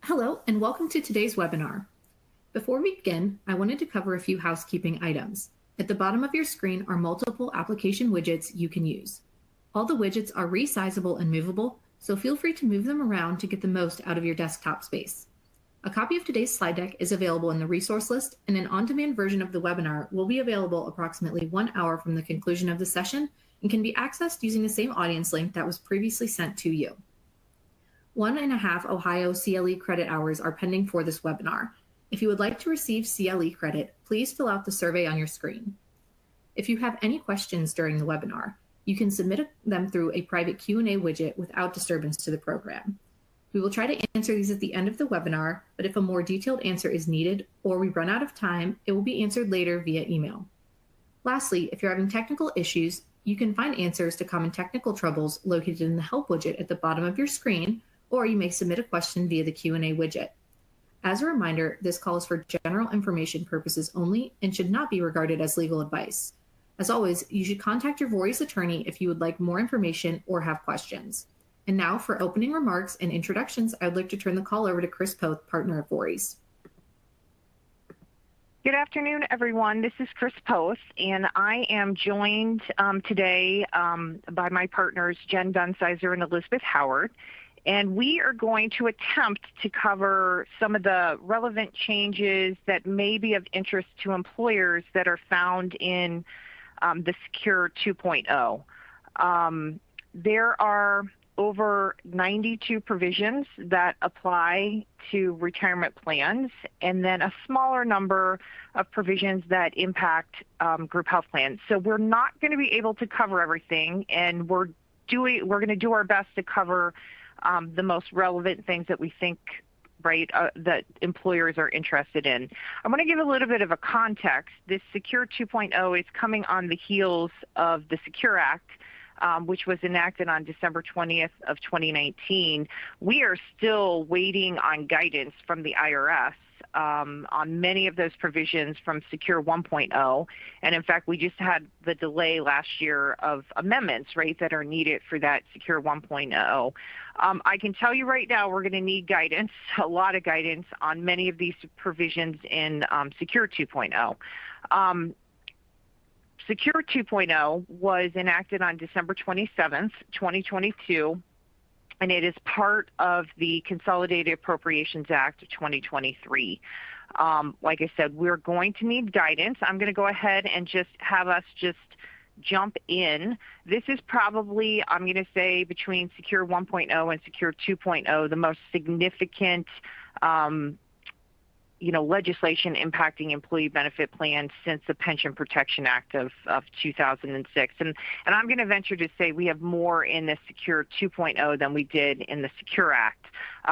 Hello, and welcome to today's webinar. Before we begin, I wanted to cover a few housekeeping items. At the bottom of your screen are multiple application widgets you can use. All the widgets are resizable and movable, so feel free to move them around to get the most out of your desktop space. A copy of today's slide deck is available in the resource list, and an on-demand version of the webinar will be available approximately 1 hour from the conclusion of the session and can be accessed using the same audience link that was previously sent to you. 1.5 Ohio CLE credit hours are pending for this webinar. If you would like to receive CLE credit, please fill out the survey on your screen. If you have any questions during the webinar, you can submit them through a private Q&A widget without disturbance to the program. We will try to answer these at the end of the webinar, but if a more detailed answer is needed or we run out of time, it will be answered later via email. Lastly, if you're having technical issues, you can find answers to common technical troubles located in the Help widget at the bottom of your screen, or you may submit a question via the Q&A widget. As a reminder, this call is for general information purposes only and should not be regarded as legal advice. As always, you should contact your Vorys attorney if you would like more information or have questions. And now for opening remarks and introductions, I would like to turn the call over to Chris Poth, partner at Vorys. Good afternoon, everyone. This is Chris Poth, and I am joined today by my partners, Jen Dunsizer and Elizabeth Howard. And we are going to attempt to cover some of the relevant changes that may be of interest to employers that are found in the Secure 2.0. There are over 92 provisions that apply to retirement plans, and then a smaller number of provisions that impact group health plans. So we're not going to be able to cover everything, and we're going to do our best to cover the most relevant things that we think, that employers are interested in. I want to give a little bit of a context. This Secure 2.0 is coming on the heels of the Secure Act, which was enacted on December 20th of 2019. We are still waiting on guidance from the IRS on many of those provisions from Secure 1.0. And in fact, we just had the delay last year of amendments, that are needed for that Secure 1.0. I can tell you right now, we're going to need guidance, a lot of guidance on many of these provisions in Secure 2.0. Secure 2.0 was enacted on December 27th, 2022. And it is part of the Consolidated Appropriations Act of 2023. Like I said, we're going to need guidance. I'm going to go ahead and just have us jump in. This is probably, I'm going to say, between Secure 1.0 and Secure 2.0, the most significant legislation impacting employee benefit plans since the Pension Protection Act of 2006. And I'm going to venture to say we have more in the Secure 2.0 than we did in the Secure Act.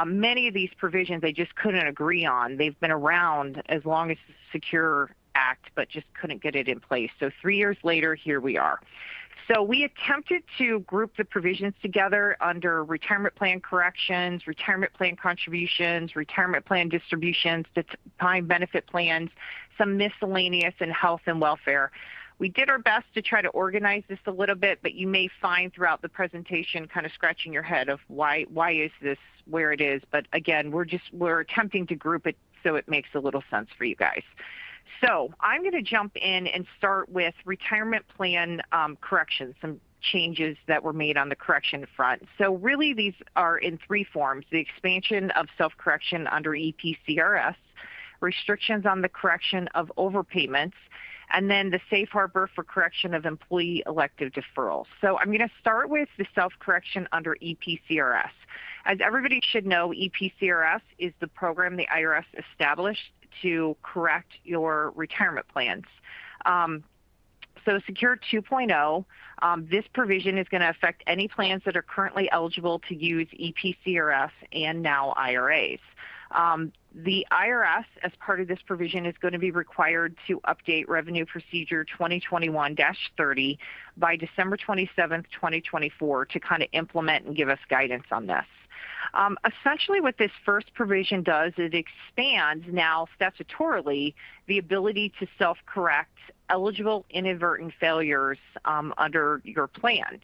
Many of these provisions they just couldn't agree on. They've been around as long as the Secure Act, but just couldn't get it in place. So 3 years later, here we are. So we attempted to group the provisions together under retirement plan corrections, retirement plan contributions, retirement plan distributions, defined benefit plans, some miscellaneous, and health and welfare. We did our best to try to organize this a little bit, but you may find throughout the presentation kind of scratching your head of why is this where it is. But again, we're attempting to group it so it makes a little sense for you guys. So I'm going to jump in and start with retirement plan corrections, some changes that were made on the correction front. So really these are in three forms: the expansion of self-correction under EPCRS, restrictions on the correction of overpayments, and then the safe harbor for correction of employee elective deferrals. So I'm going to start with the self-correction under EPCRS. As everybody should know, EPCRS is the program the IRS established to correct your retirement plans. So Secure 2.0, this provision is going to affect any plans that are currently eligible to use EPCRS and now IRAs. The IRS, as part of this provision, is going to be required to update Revenue Procedure 2021-30 by December 27th, 2024 to kind of implement and give us guidance on this. Essentially what this first provision does is it expands now statutorily the ability to self-correct eligible inadvertent failures under your plan,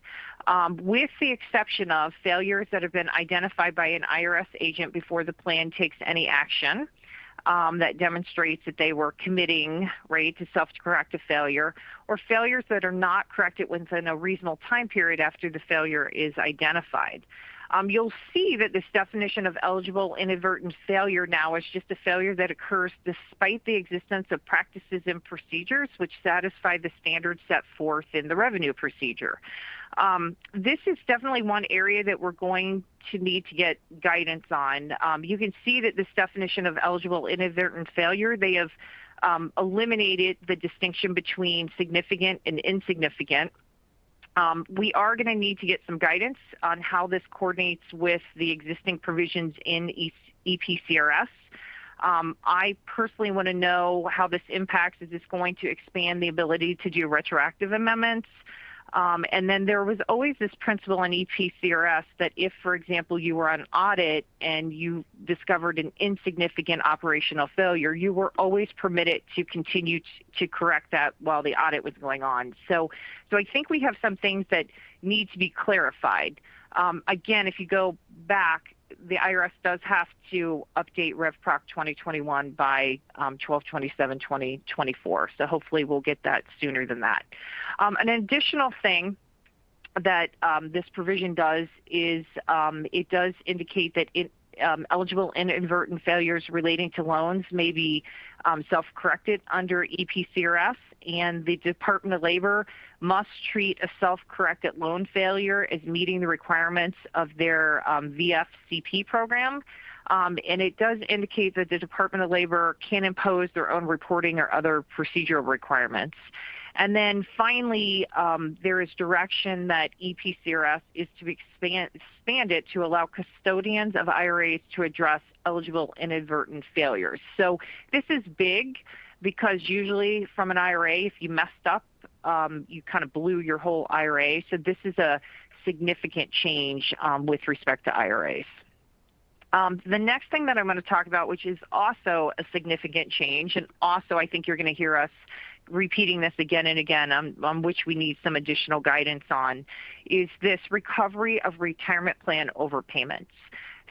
with the exception of failures that have been identified by an IRS agent before the plan takes any action. That demonstrates that they were committing, right, to self-corrective failure, or failures that are not corrected within a reasonable time period after the failure is identified. You'll see that this definition of eligible inadvertent failure now is just a failure that occurs despite the existence of practices and procedures which satisfy the standards set forth in the revenue procedure. This is definitely one area that we're going to need to get guidance on. You can see that this definition of eligible inadvertent failure, they have eliminated the distinction between significant and insignificant. We are going to need to get some guidance on how this coordinates with the existing provisions in EPCRS. I personally want to know how this impacts. Is this going to expand the ability to do retroactive amendments? And then there was always this principle in EPCRS that if, for example, you were on audit and you discovered an insignificant operational failure, you were always permitted to continue to correct that while the audit was going on. So I think we have some things that need to be clarified. Again, if you go back, the IRS does have to update RevProc 2021 by 12/27/2024. So hopefully we'll get that sooner than that. An additional thing that this provision does is it does indicate that eligible inadvertent failures relating to loans may be self-corrected under EPCRS, and the Department of Labor must treat a self-corrected loan failure as meeting the requirements of their VFCP program. And it does indicate that the Department of Labor can impose their own reporting or other procedural requirements. And then finally, there is direction that EPCRS is to be expanded to allow custodians of IRAs to address eligible inadvertent failures. So this is big because usually from an IRA, if you messed up, you kind of blew your whole IRA. So this is a significant change with respect to IRAs. The next thing that I'm going to talk about, which is also a significant change, and also I think you're going to hear us repeating this again and again, on which we need some additional guidance on, is this recovery of retirement plan overpayments.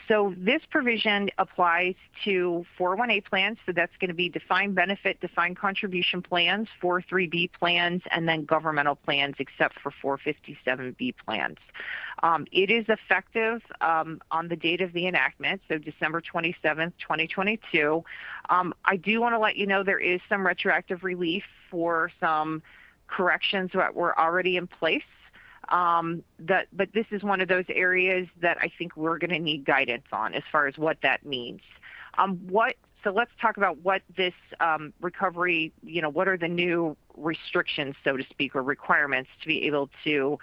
So this provision applies to 401A plans, so that's going to be defined benefit, defined contribution plans, 403B plans, and then governmental plans except for 457B plans. It is effective on the date of the enactment, so December 27th, 2022. I do want to let you know there is some retroactive relief for some corrections that were already in place. But this is one of those areas that I think we're going to need guidance on as far as what that means. So let's talk about what this recovery, what are the new restrictions, so to speak, or requirements to be able to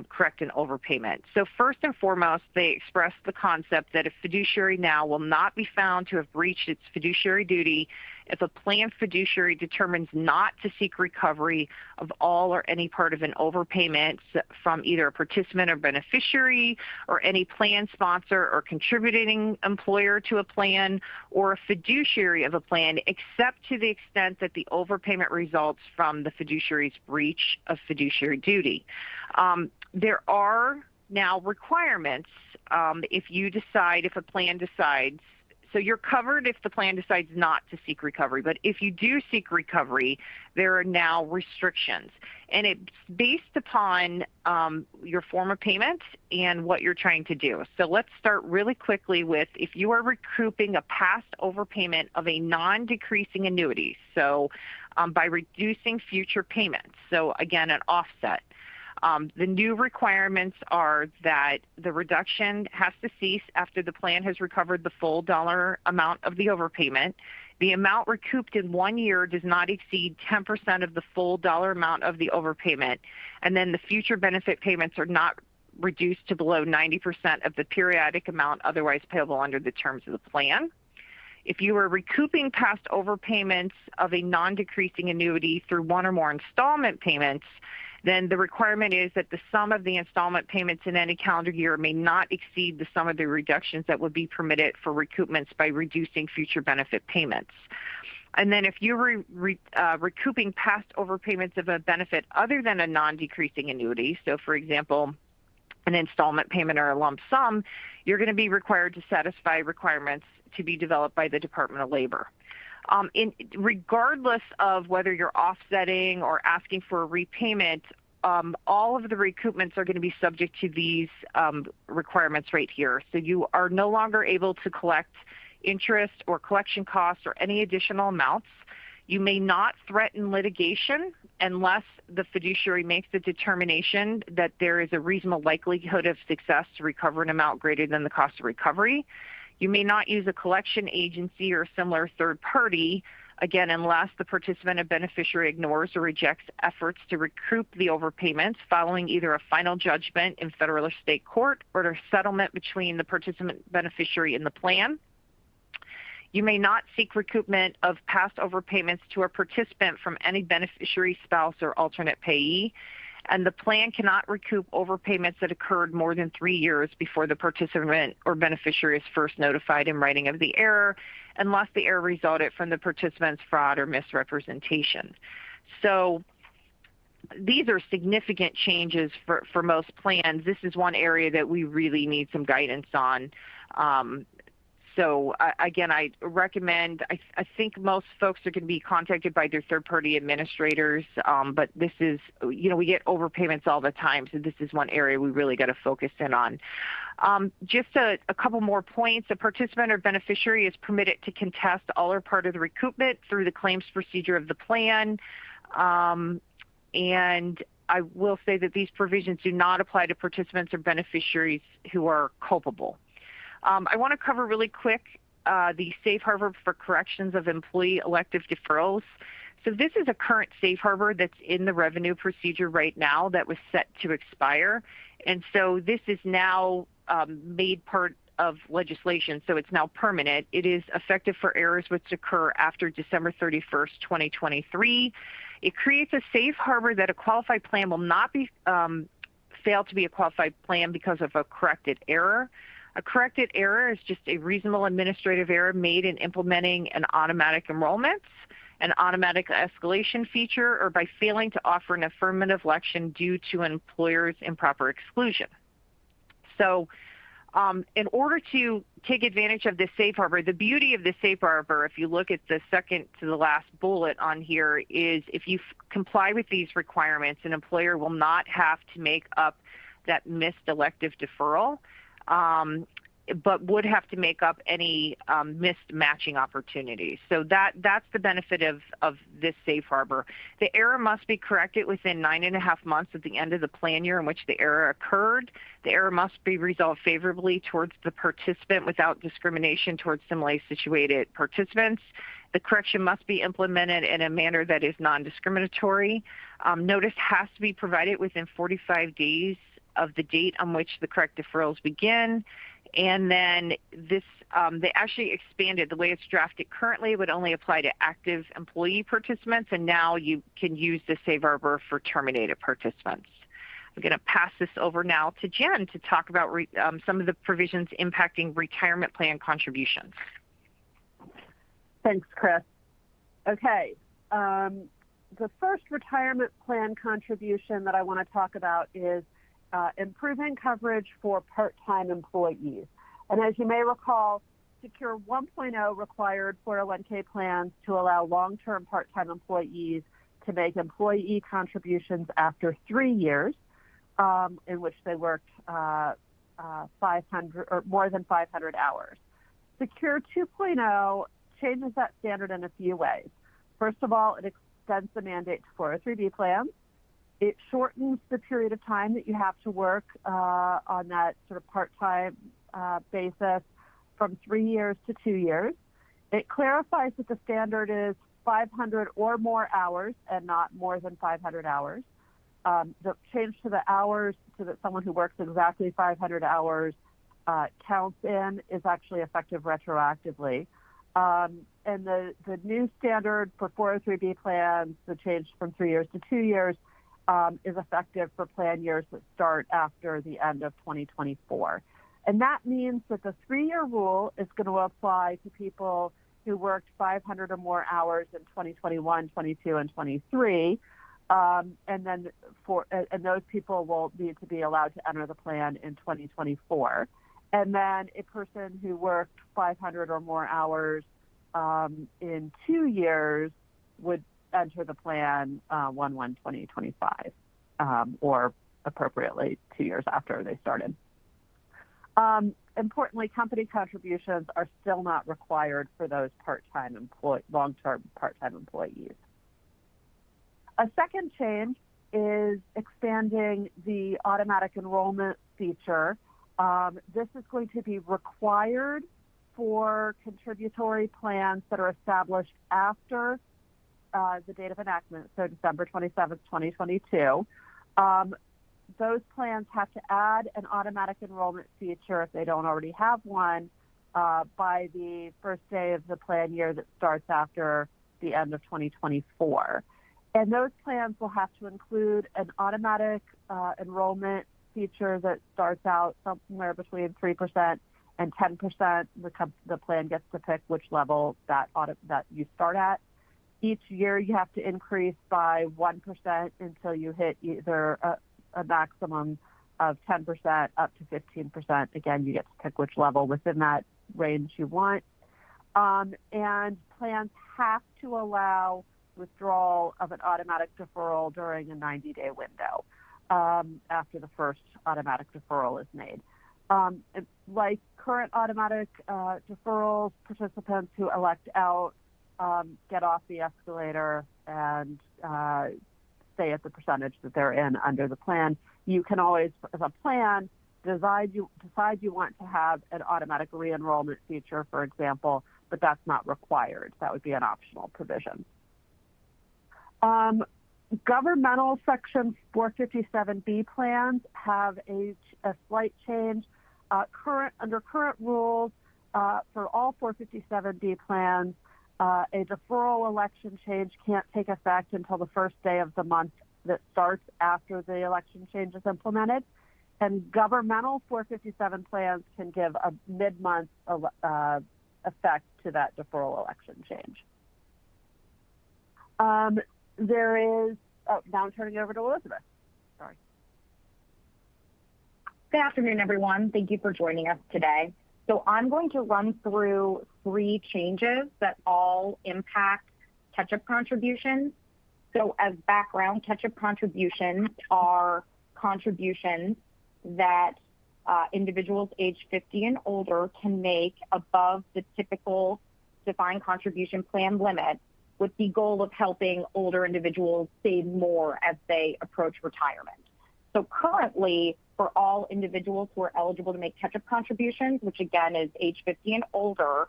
correct an overpayment. So first and foremost, they express the concept that a fiduciary now will not be found to have breached its fiduciary duty if a plan fiduciary determines not to seek recovery of all or any part of an overpayment from either a participant or beneficiary or any plan sponsor or contributing employer to a plan or a fiduciary of a plan, except to the extent that the overpayment results from the fiduciary's breach of fiduciary duty. There are now requirements if a plan decides. So you're covered if the plan decides not to seek recovery. But if you do seek recovery, there are now restrictions. And it's based upon your form of payment and what you're trying to do. So let's start really quickly with if you are recouping a past overpayment of a non-decreasing annuity. So by reducing future payments. So again, an offset. The new requirements are that the reduction has to cease after the plan has recovered the full dollar amount of the overpayment. The amount recouped in 1 year does not exceed 10% of the full dollar amount of the overpayment. And then the future benefit payments are not reduced to below 90% of the periodic amount otherwise payable under the terms of the plan. If you are recouping past overpayments of a non-decreasing annuity through one or more installment payments, then the requirement is that the sum of the installment payments in any calendar year may not exceed the sum of the reductions that would be permitted for recoupments by reducing future benefit payments. And then if you're recouping past overpayments of a benefit other than a non-decreasing annuity, so for example, an installment payment or a lump sum, you're going to be required to satisfy requirements to be developed by the Department of Labor. Regardless of whether you're offsetting or asking for a repayment, all of the recoupments are going to be subject to these requirements right here. So you are no longer able to collect interest or collection costs or any additional amounts. You may not threaten litigation unless the fiduciary makes a determination that there is a reasonable likelihood of success to recover an amount greater than the cost of recovery. You may not use a collection agency or similar third party, again, unless the participant or beneficiary ignores or rejects efforts to recoup the overpayments following either a final judgment in federal or state court or a settlement between the participant, beneficiary, and the plan. You may not seek recoupment of past overpayments to a participant from any beneficiary, spouse, or alternate payee. And the plan cannot recoup overpayments that occurred more than 3 years before the participant or beneficiary is first notified in writing of the error, unless the error resulted from the participant's fraud or misrepresentation. So these are significant changes for most plans. This is one area that we really need some guidance on. So again, I recommend, I think most folks are going to be contacted by their third-party administrators, but this is, we get overpayments all the time, so this is one area we really got to focus in on. Just a couple more points. A participant or beneficiary is permitted to contest all or part of the recoupment through the claims procedure of the plan. And I will say that these provisions do not apply to participants or beneficiaries who are culpable. I want to cover really quick the safe harbor for corrections of employee elective deferrals. So this is a current safe harbor that's in the revenue procedure right now that was set to expire. And so this is now made part of legislation, so it's now permanent. It is effective for errors which occur after December 31st, 2023. It creates a safe harbor that a qualified plan will not be fail to be a qualified plan because of a corrected error. A corrected error is just a reasonable administrative error made in implementing an automatic enrollment, an automatic escalation feature, or by failing to offer an affirmative election due to an employer's improper exclusion. So in order to take advantage of this safe harbor, the beauty of the safe harbor, if you look at the second to the last bullet on here, is if you comply with these requirements, an employer will not have to make up that missed elective deferral, but would have to make up any missed matching opportunities. So that's the benefit of this safe harbor. The error must be corrected within 9.5 months at the end of the plan year in which the error occurred. The error must be resolved favorably towards the participant without discrimination towards similarly situated participants. The correction must be implemented in a manner that is non-discriminatory. Notice has to be provided within 45 days of the date on which the correct deferrals begin. And then this, they actually expanded the way it's drafted currently. It would only apply to active employee participants, and now you can use the safe harbor for terminated participants. I'm going to pass this over now to Jen to talk about some of the provisions impacting retirement plan contributions. Thanks, Chris. Okay. The first retirement plan contribution that I want to talk about is improving coverage for part-time employees. And as you may recall, Secure 1.0 required 401k plans to allow long-term part-time employees to make employee contributions after 3 years in which they worked 500 or more than 500 hours. Secure 2.0 changes that standard in a few ways. First of all, it extends the mandate to 403b plans. It shortens the period of time that you have to work on that sort of part-time basis from 3 years to 2 years. It clarifies that the standard is 500 or more hours and not more than 500 hours. The change to the hours so that someone who works exactly 500 hours counts in is actually effective retroactively. And the new standard for 403b plans, the change from 3 years to 2 years, is effective for plan years that start after the end of 2024. And that means that the 3-year rule is going to apply to people who worked 500 or more hours in 2021, 22, and 23. And those people will need to be allowed to enter the plan in 2024. And then a person who worked 500 or more hours in 2 years would enter the plan 1/1/2025, or appropriately 2 years after they started. Importantly, company contributions are still not required for those long-term part-time employees. A second change is expanding the automatic enrollment feature. This is going to be required for contributory plans that are established after the date of enactment, so December 27th, 2022. Those plans have to add an automatic enrollment feature if they don't already have one by the first day of the plan year that starts after the end of 2024. And those plans will have to include an automatic enrollment feature that starts out somewhere between 3% and 10%. The plan gets to pick which level that you start at. Each year you have to increase by 1% until you hit either a maximum of 10% up to 15%. Again, you get to pick which level within that range you want. And plans have to allow withdrawal of an automatic deferral during a 90-day window after the first automatic deferral is made. Like current automatic deferrals, participants who elect out get off the escalator and stay at the percentage that they're in under the plan. You can always, as a plan, decide you want to have an automatic re-enrollment feature, for example, but that's not required. That would be an optional provision. Governmental Section 457B plans have a slight change. Under current rules, for all 457B plans, a deferral election change can't take effect until the first day of the month that starts after the election change is implemented. And governmental 457 plans can give a mid-month effect to that deferral election change. Now I'm turning it over to Elizabeth. Sorry. Good afternoon, everyone. Thank you for joining us today. So I'm going to run through 3 changes that all impact catch-up contributions. So as background, catch-up contributions are contributions that individuals age 50 and older can make above the typical defined contribution plan limit, with the goal of helping older individuals save more as they approach retirement. So currently, for all individuals who are eligible to make catch-up contributions, which again is age 50 and older,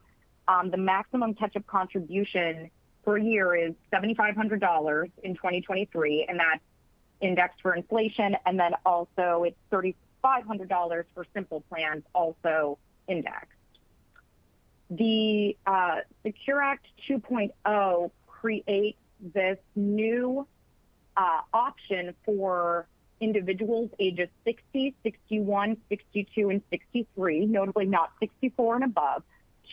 the maximum catch-up contribution per year is $7,500 in 2023, and that's indexed for inflation, and then also it's $3,500 for simple plans, also indexed. The Secure Act 2.0 creates this new option for individuals ages 60, 61, 62, and 63, notably not 64 and above,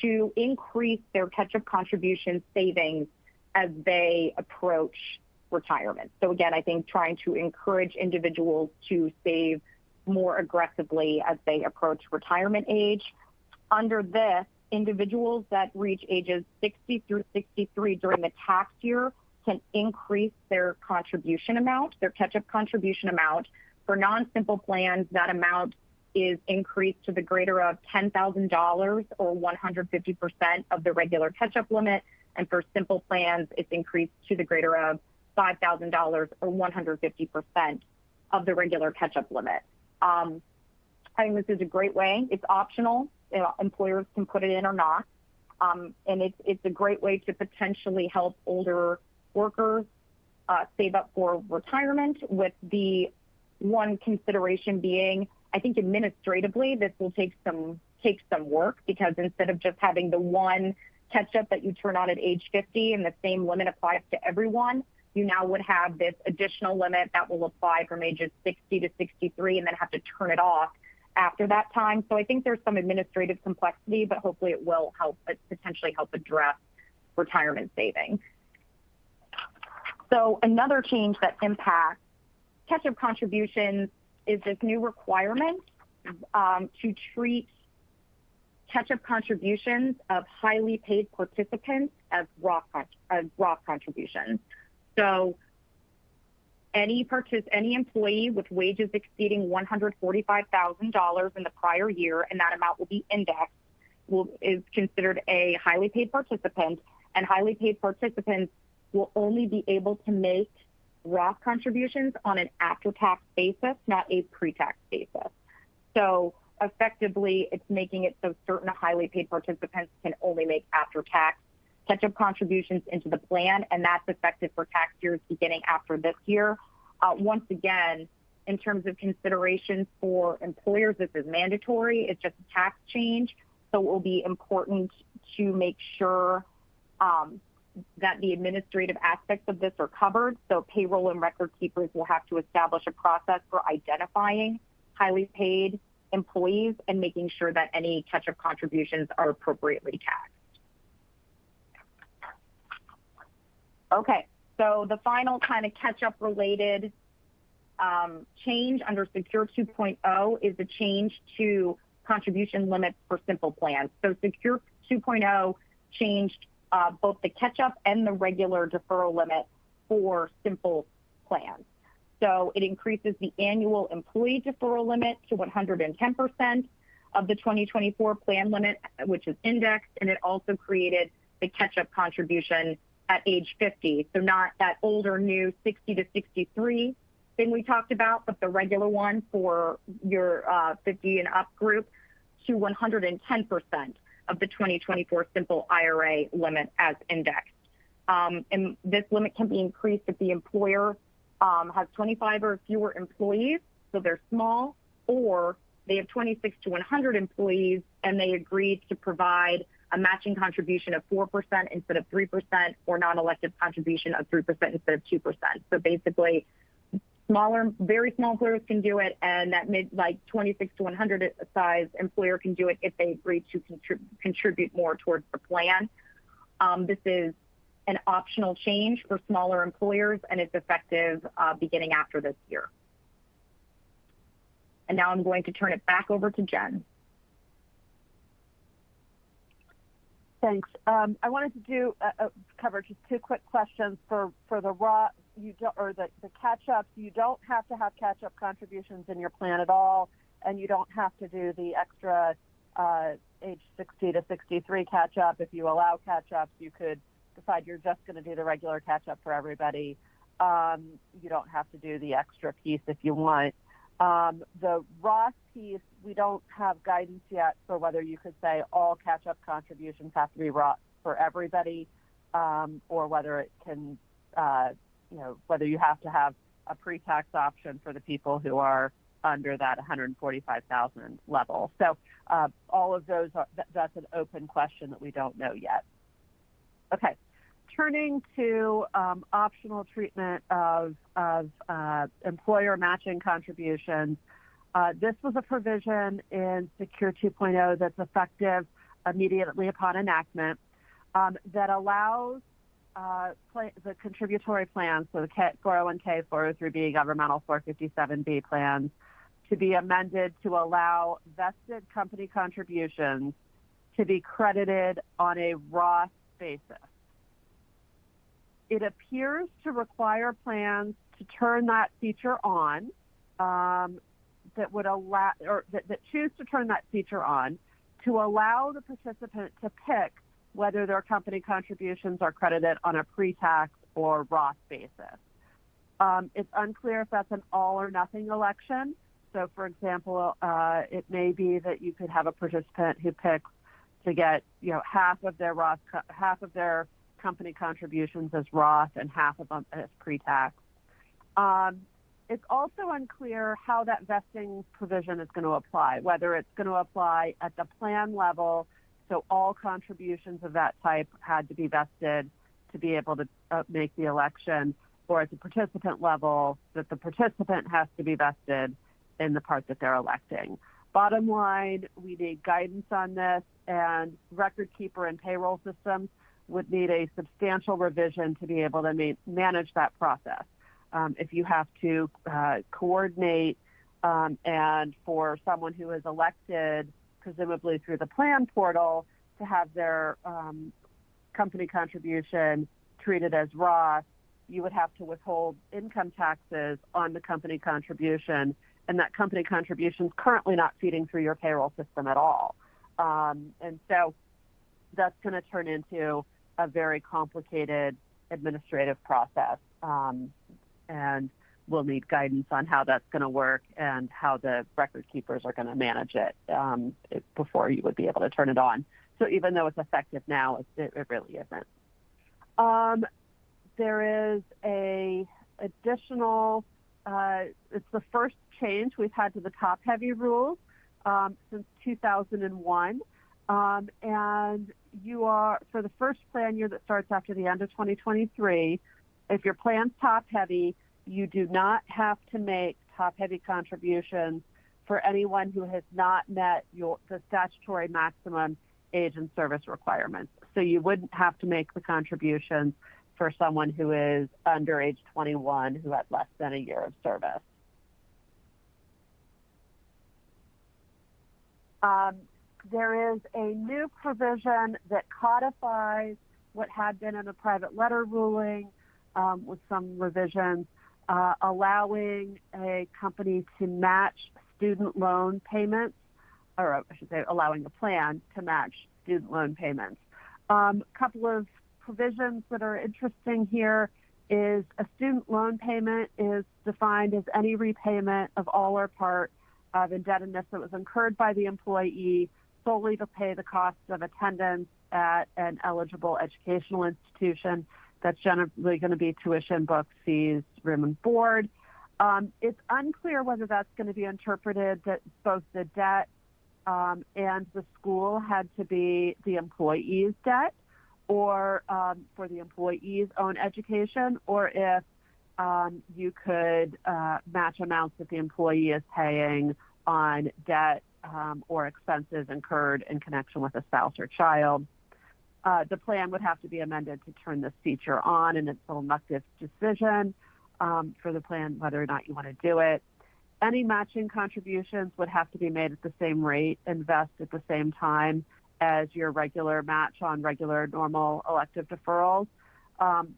to increase their catch-up contribution savings as they approach retirement. So again, I think trying to encourage individuals to save more aggressively as they approach retirement age. Under this, individuals that reach ages 60 through 63 during the tax year can increase their contribution amount, their catch-up contribution amount. For non-simple plans, that amount is increased to the greater of $10,000 or 150% of the regular catch-up limit. And for simple plans, it's increased to the greater of $5,000 or 150% of the regular catch-up limit. I think this is a great way. It's optional. Employers can put it in or not. And it's a great way to potentially help older workers save up for retirement, with the one consideration being, I think administratively, this will take some work, because instead of just having the one catch-up that you turn on at age 50 and the same limit applies to everyone, you now would have this additional limit that will apply from ages 60 to 63 and then have to turn it off after that time. So I think there's some administrative complexity, but hopefully it will potentially help address retirement savings. So another change that impacts catch-up contributions is this new requirement to treat catch-up contributions of highly paid participants as Roth contributions. So any employee with wages exceeding $145,000 in the prior year, and that amount will be indexed, is considered a highly paid participant, and highly paid participants will only be able to make Roth contributions on an after-tax basis, not a pre-tax basis. So effectively, it's making it so certain highly paid participants can only make after-tax catch-up contributions into the plan, and that's effective for tax years beginning after this year. Once again, in terms of considerations for employers, this is mandatory. It's just a tax change, so it will be important to make sure that the administrative aspects of this are covered. So payroll and record keepers will have to establish a process for identifying highly paid employees and making sure that any catch-up contributions are appropriately taxed. Okay, so the final kind of catch-up related change under Secure 2.0 is the change to contribution limits for simple plans. So Secure 2.0 changed both the catch-up and the regular deferral limit for simple plans. So it increases the annual employee deferral limit to 110% of the 2024 plan limit, which is indexed, and it also created the catch-up contribution at age 50. So not that older new 60 to 63 thing we talked about, but the regular one for your 50 and up group to 110% of the 2024 simple IRA limit as indexed. And this limit can be increased if the employer has 25 or fewer employees, so they're small, or they have 26 to 100 employees and they agreed to provide a matching contribution of 4% instead of 3%, or non-elective contribution of 3% instead of 2%. So basically, very small employers can do it, and that 26 to 100 size employer can do it if they agree to contribute more towards the plan. This is an optional change for smaller employers, and it's effective beginning after this year. And now I'm going to turn it back over to Jen. Thanks. I wanted to cover just two quick questions for the Roth. The catch-ups. You don't have to have catch-up contributions in your plan at all, and you don't have to do the extra age 60 to 63 catch-up. If you allow catch-ups, you could decide you're just going to do the regular catch-up for everybody. You don't have to do the extra piece if you want. The Roth piece, we don't have guidance yet for whether you could say all catch-up contributions have to be Roth for everybody, or whether it can, whether you have to have a pre-tax option for the people who are under that 145,000 level. So all of those that's an open question that we don't know yet. Okay. Turning to optional treatment of employer matching contributions, this was a provision in Secure 2.0 that's effective immediately upon enactment that allows the contributory plans, so the 401k, 403b, governmental 457b plans, to be amended to allow vested company contributions to be credited on a Roth basis. It appears to require plans to turn that feature on, that would allow, or that choose to turn that feature on, to allow the participant to pick whether their company contributions are credited on a pre-tax or Roth basis. It's unclear if that's an all or nothing election. So, for example, it may be that you could have a participant who picks to get, half of their company contributions as Roth and half of them as pre-tax. It's also unclear how that vesting provision is going to apply, whether it's going to apply at the plan level, so all contributions of that type had to be vested to be able to make the election, or at the participant level, that the participant has to be vested in the part that they're electing. Bottom line, we need guidance on this, and record keeper and payroll systems would need a substantial revision to be able to manage that process. If you have to coordinate and for someone who is elected, presumably through the plan portal, to have their company contribution treated as Roth, you would have to withhold income taxes on the company contribution, and that company contribution is currently not feeding through your payroll system at all. And so that's going to turn into a very complicated administrative process, and we'll need guidance on how that's going to work and how the record keepers are going to manage it before you would be able to turn it on. So even though it's effective now, it really isn't. There is a additional, it's the first change we've had to the top-heavy rules since 2001. And you are, for the first plan year that starts after the end of 2023, if your plan's top-heavy, you do not have to make top-heavy contributions for anyone who has not met the statutory maximum age and service requirements. So you wouldn't have to make the contributions for someone who is under age 21 who had less than a year of service. There is a new provision that codifies what had been in a private letter ruling with some revisions, allowing a company to match student loan payments, or I should say allowing a plan to match student loan payments. A couple of provisions that are interesting here is a student loan payment is defined as any repayment of all or part of indebtedness that was incurred by the employee solely to pay the costs of attendance at an eligible educational institution. That's generally going to be tuition, books, fees, room and board. It's unclear whether that's going to be interpreted that both the debt and the school had to be the employee's debt, or for the employee's own education, or if you could match amounts that the employee is paying on debt or expenses incurred in connection with a spouse or child. The plan would have to be amended to turn this feature on, and it's an elective decision for the plan whether or not you want to do it. Any matching contributions would have to be made at the same rate and vest at the same time as your regular match on regular normal elective deferrals.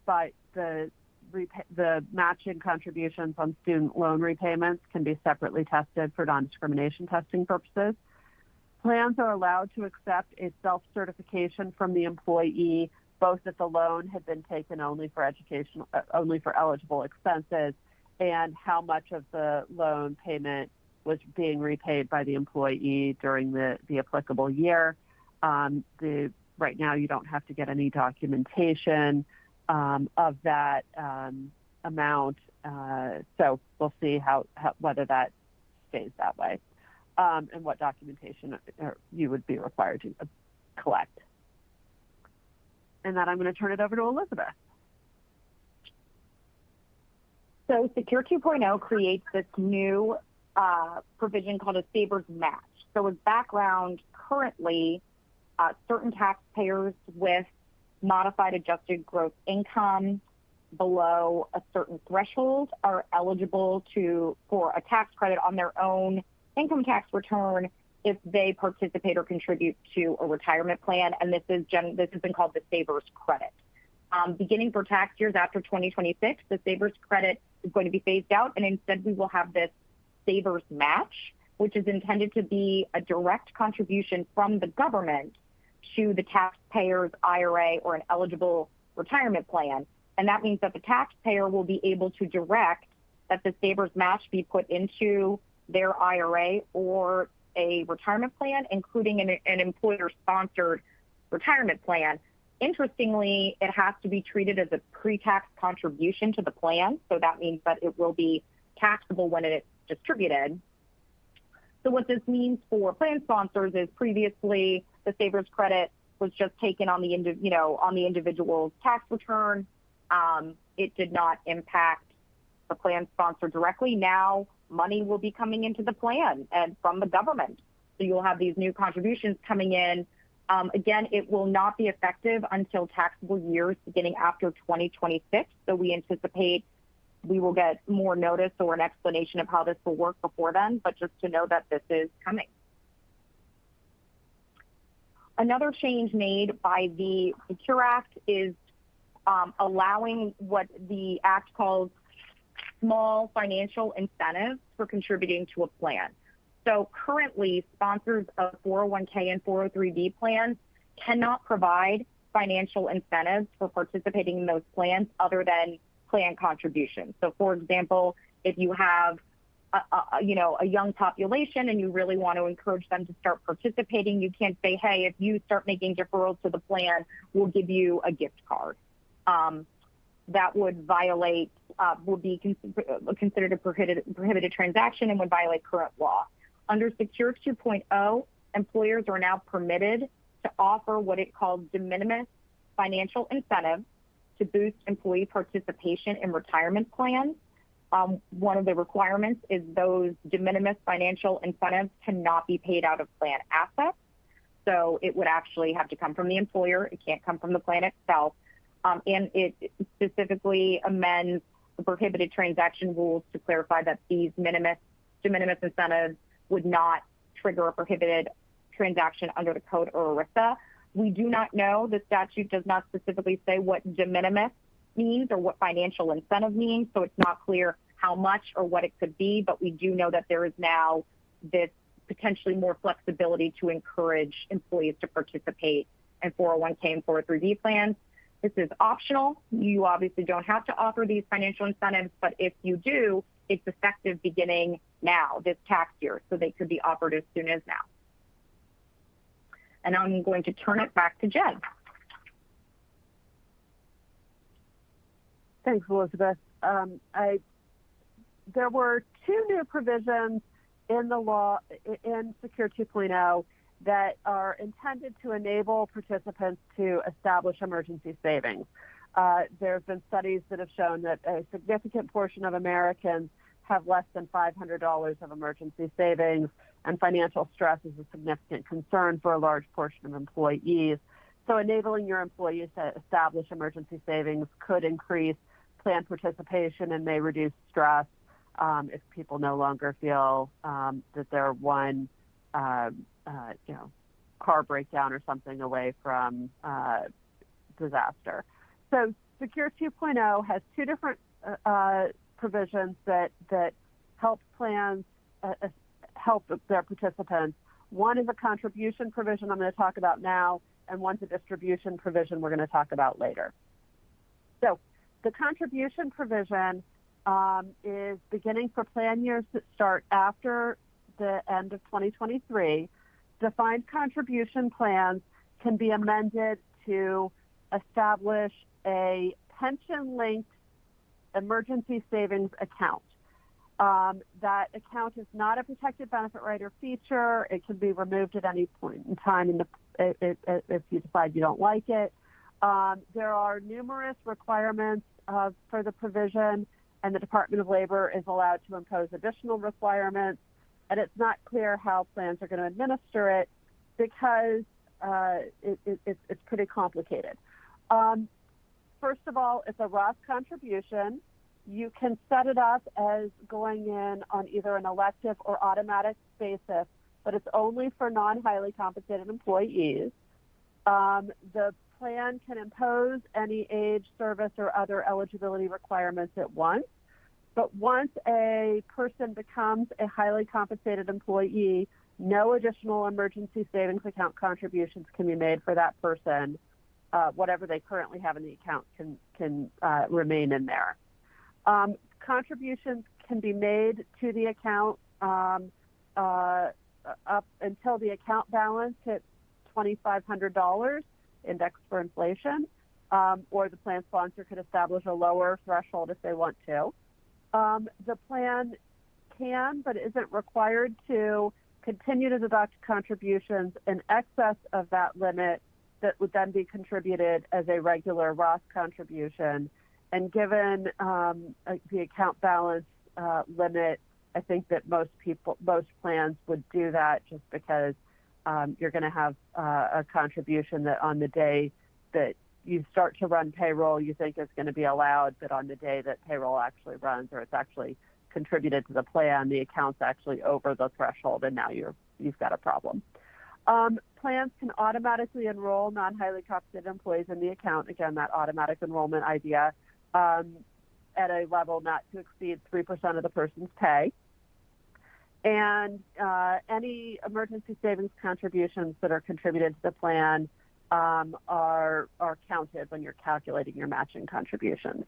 But the matching contributions on student loan repayments can be separately tested for non-discrimination testing purposes. Plans are allowed to accept a self-certification from the employee, both that the loan had been taken only for eligible expenses, and how much of the loan payment was being repaid by the employee during the applicable year. Right now, you don't have to get any documentation of that amount, so we'll see whether that stays that way, and what documentation you would be required to collect. And then I'm going to turn it over to Elizabeth. So Secure 2.0 creates this new provision called a Savers Match. So as background, currently, certain taxpayers with modified adjusted gross income below a certain threshold are eligible for a tax credit on their own income tax return if they participate or contribute to a retirement plan. And this has been called the Savers Credit. Beginning for tax years after 2026, the Savers Credit is going to be phased out, and instead we will have this Savers Match, which is intended to be a direct contribution from the government to the taxpayer's IRA or an eligible retirement plan. And that means that the taxpayer will be able to direct that the Savers Match be put into their IRA or a retirement plan, including an employer-sponsored retirement plan. Interestingly, it has to be treated as a pre-tax contribution to the plan, so that means that it will be taxable when it's distributed. So what this means for plan sponsors is previously the Savers Credit was just taken on the individual's tax return. It did not impact the plan sponsor directly. Now money will be coming into the plan and from the government. So you'll have these new contributions coming in Again, it will not be effective until taxable years beginning after 2026. So we anticipate we will get more notice or an explanation of how this will work before then, but just to know that this is coming. Another change made by the Secure Act is allowing what the Act calls small financial incentives for contributing to a plan. So currently, sponsors of 401k and 403b plans cannot provide financial incentives for participating in those plans other than plan contributions. So, for example, if you have a young population and you really want to encourage them to start participating, you can't say, hey, if you start making deferrals to the plan, we'll give you a gift card. That would violate, would be considered a prohibited transaction and would violate current law. Under Secure 2.0, employers are now permitted to offer what it calls de minimis financial incentives to boost employee participation in retirement plans. One of the requirements is those de minimis financial incentives cannot be paid out of plan assets. So it would actually have to come from the employer. It can't come from the plan itself. And it specifically amends the prohibited transaction rules to clarify that these de minimis incentives would not trigger a prohibited transaction under the code or ERISA. We do not know, the statute does not specifically say what de minimis means or what financial incentive means, so it's not clear how much or what it could be, but we do know that there is now this potentially more flexibility to encourage employees to participate in 401k and 403b plans. This is optional. You obviously don't have to offer these financial incentives, but if you do, it's effective beginning now, this tax year, so they could be offered as soon as now. And I'm going to turn it back to Jen. Thanks, Elizabeth. There were two new provisions in the law, in Secure 2.0, that are intended to enable participants to establish emergency savings. There have been studies that have shown that a significant portion of Americans have less than $500 of emergency savings, and financial stress is a significant concern for a large portion of employees. So enabling your employees to establish emergency savings could increase plan participation and may reduce stress if people no longer feel that they're one car breakdown or something away from disaster. So Secure 2.0 has two different provisions that help plans help their participants. One is a contribution provision I'm going to talk about now, and one's a distribution provision we're going to talk about later. So the contribution provision is beginning for plan years that start after the end of 2023. Defined contribution plans can be amended to establish a pension-linked emergency savings account. That account is not a protected benefit right or feature. It can be removed at any point in time if you decide you don't like it. There are numerous requirements for the provision, and the Department of Labor is allowed to impose additional requirements, and it's not clear how plans are going to administer it because it's pretty complicated. First of all, it's a Roth contribution. You can set it up as going in on either an elective or automatic basis, but it's only for non-highly compensated employees. The plan can impose any age, service, or other eligibility requirements at once. But once a person becomes a highly compensated employee, no additional emergency savings account contributions can be made for that person. Whatever they currently have in the account can remain in there. Contributions can be made to the account up until the account balance hits $2,500 indexed for inflation, or the plan sponsor could establish a lower threshold if they want to. The plan can, but isn't required to, continue to deduct contributions in excess of that limit that would then be contributed as a regular Roth contribution. And given the account balance limit, I think that most plans would do that just because you're going to have a contribution that on the day that you start to run payroll, you think is going to be allowed, but on the day that payroll actually runs or it's actually contributed to the plan, the account's actually over the threshold, and now you've got a problem. Plans can automatically enroll non-highly compensated employees in the account. Again, that automatic enrollment idea at a level not to exceed 3% of the person's pay. And any emergency savings contributions that are contributed to the plan are counted when you're calculating your matching contributions.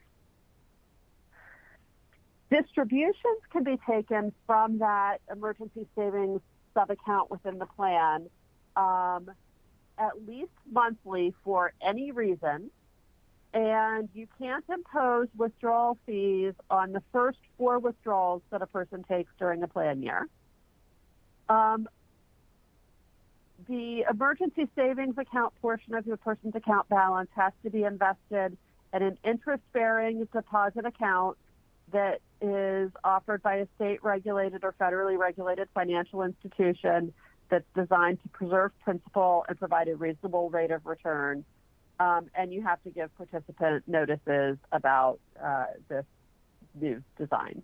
Distributions can be taken from that emergency savings sub-account within the plan at least monthly for any reason, and you can't impose withdrawal fees on the first 4 withdrawals that a person takes during the plan year. The emergency savings account portion of your person's account balance has to be invested in an interest-bearing deposit account that is offered by a state-regulated or federally regulated financial institution that's designed to preserve principal and provide a reasonable rate of return. And you have to give participant notices about this new design.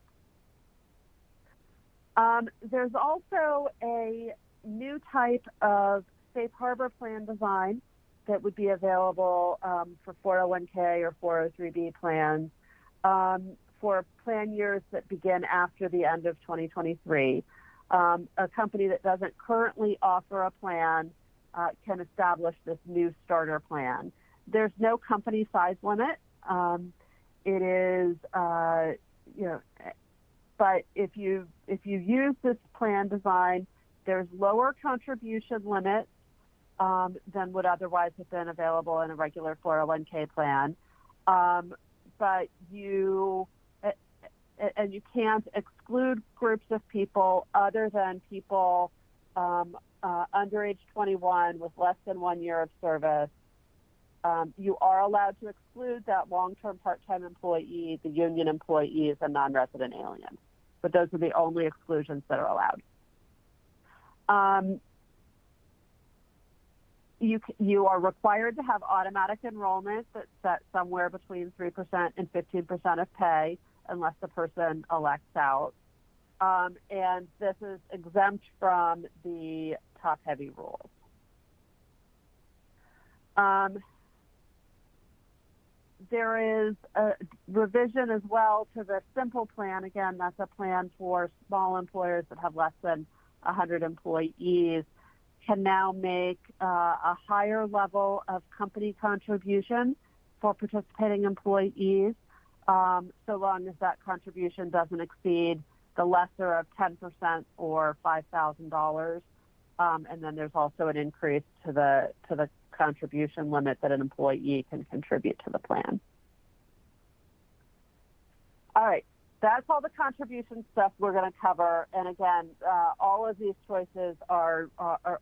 There's also a new type of safe harbor plan design that would be available for 401k or 403b plans for plan years that begin after the end of 2023. A company that doesn't currently offer a plan can establish this new starter plan. There's no company size limit. It is, but if you use this plan design, there's lower contribution limits than would otherwise have been available in a regular 401k plan. But you can't exclude groups of people other than people under age 21 with less than 1 year of service. You are allowed to exclude that long-term part-time employee, the union employees, and non-resident aliens. But those are the only exclusions that are allowed. You are required to have automatic enrollment that's set somewhere between 3% and 15% of pay unless the person elects out. And this is exempt from the top-heavy rules. There is a revision as well to the simple plan. Again, that's a plan for small employers that have less than 100 employees, can now make a higher level of company contribution for participating employees, so long as that contribution doesn't exceed the lesser of 10% or $5,000. And then there's also an increase to the contribution limit that an employee can contribute to the plan. All right, that's all the contribution stuff we're going to cover. And again, all of these choices are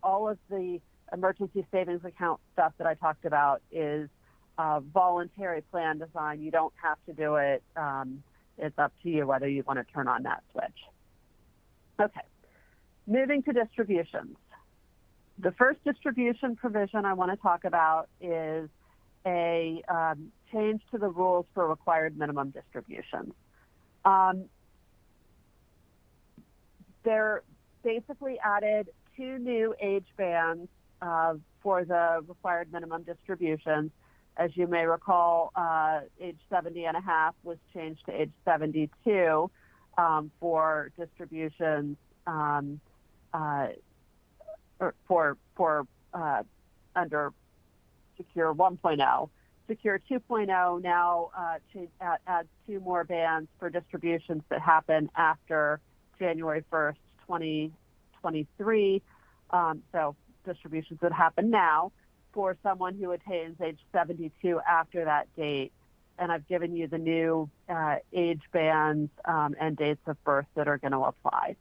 all of the emergency savings account stuff that I talked about is voluntary plan design. You don't have to do it. It's up to you whether you want to turn on that switch. Okay, moving to distributions. The first distribution provision I want to talk about is a change to the rules for required minimum distributions. They're basically added 2 new age bands for the required minimum distributions. As you may recall, age 70 and a half was changed to age 72 for distributions or for under Secure 1.0. Secure 2.0 now adds 2 more bands for distributions that happen after January 1st, 2023. So distributions that happen now for someone who attains age 72 after that date. And I've given you the new age bands and dates of birth that are going to apply.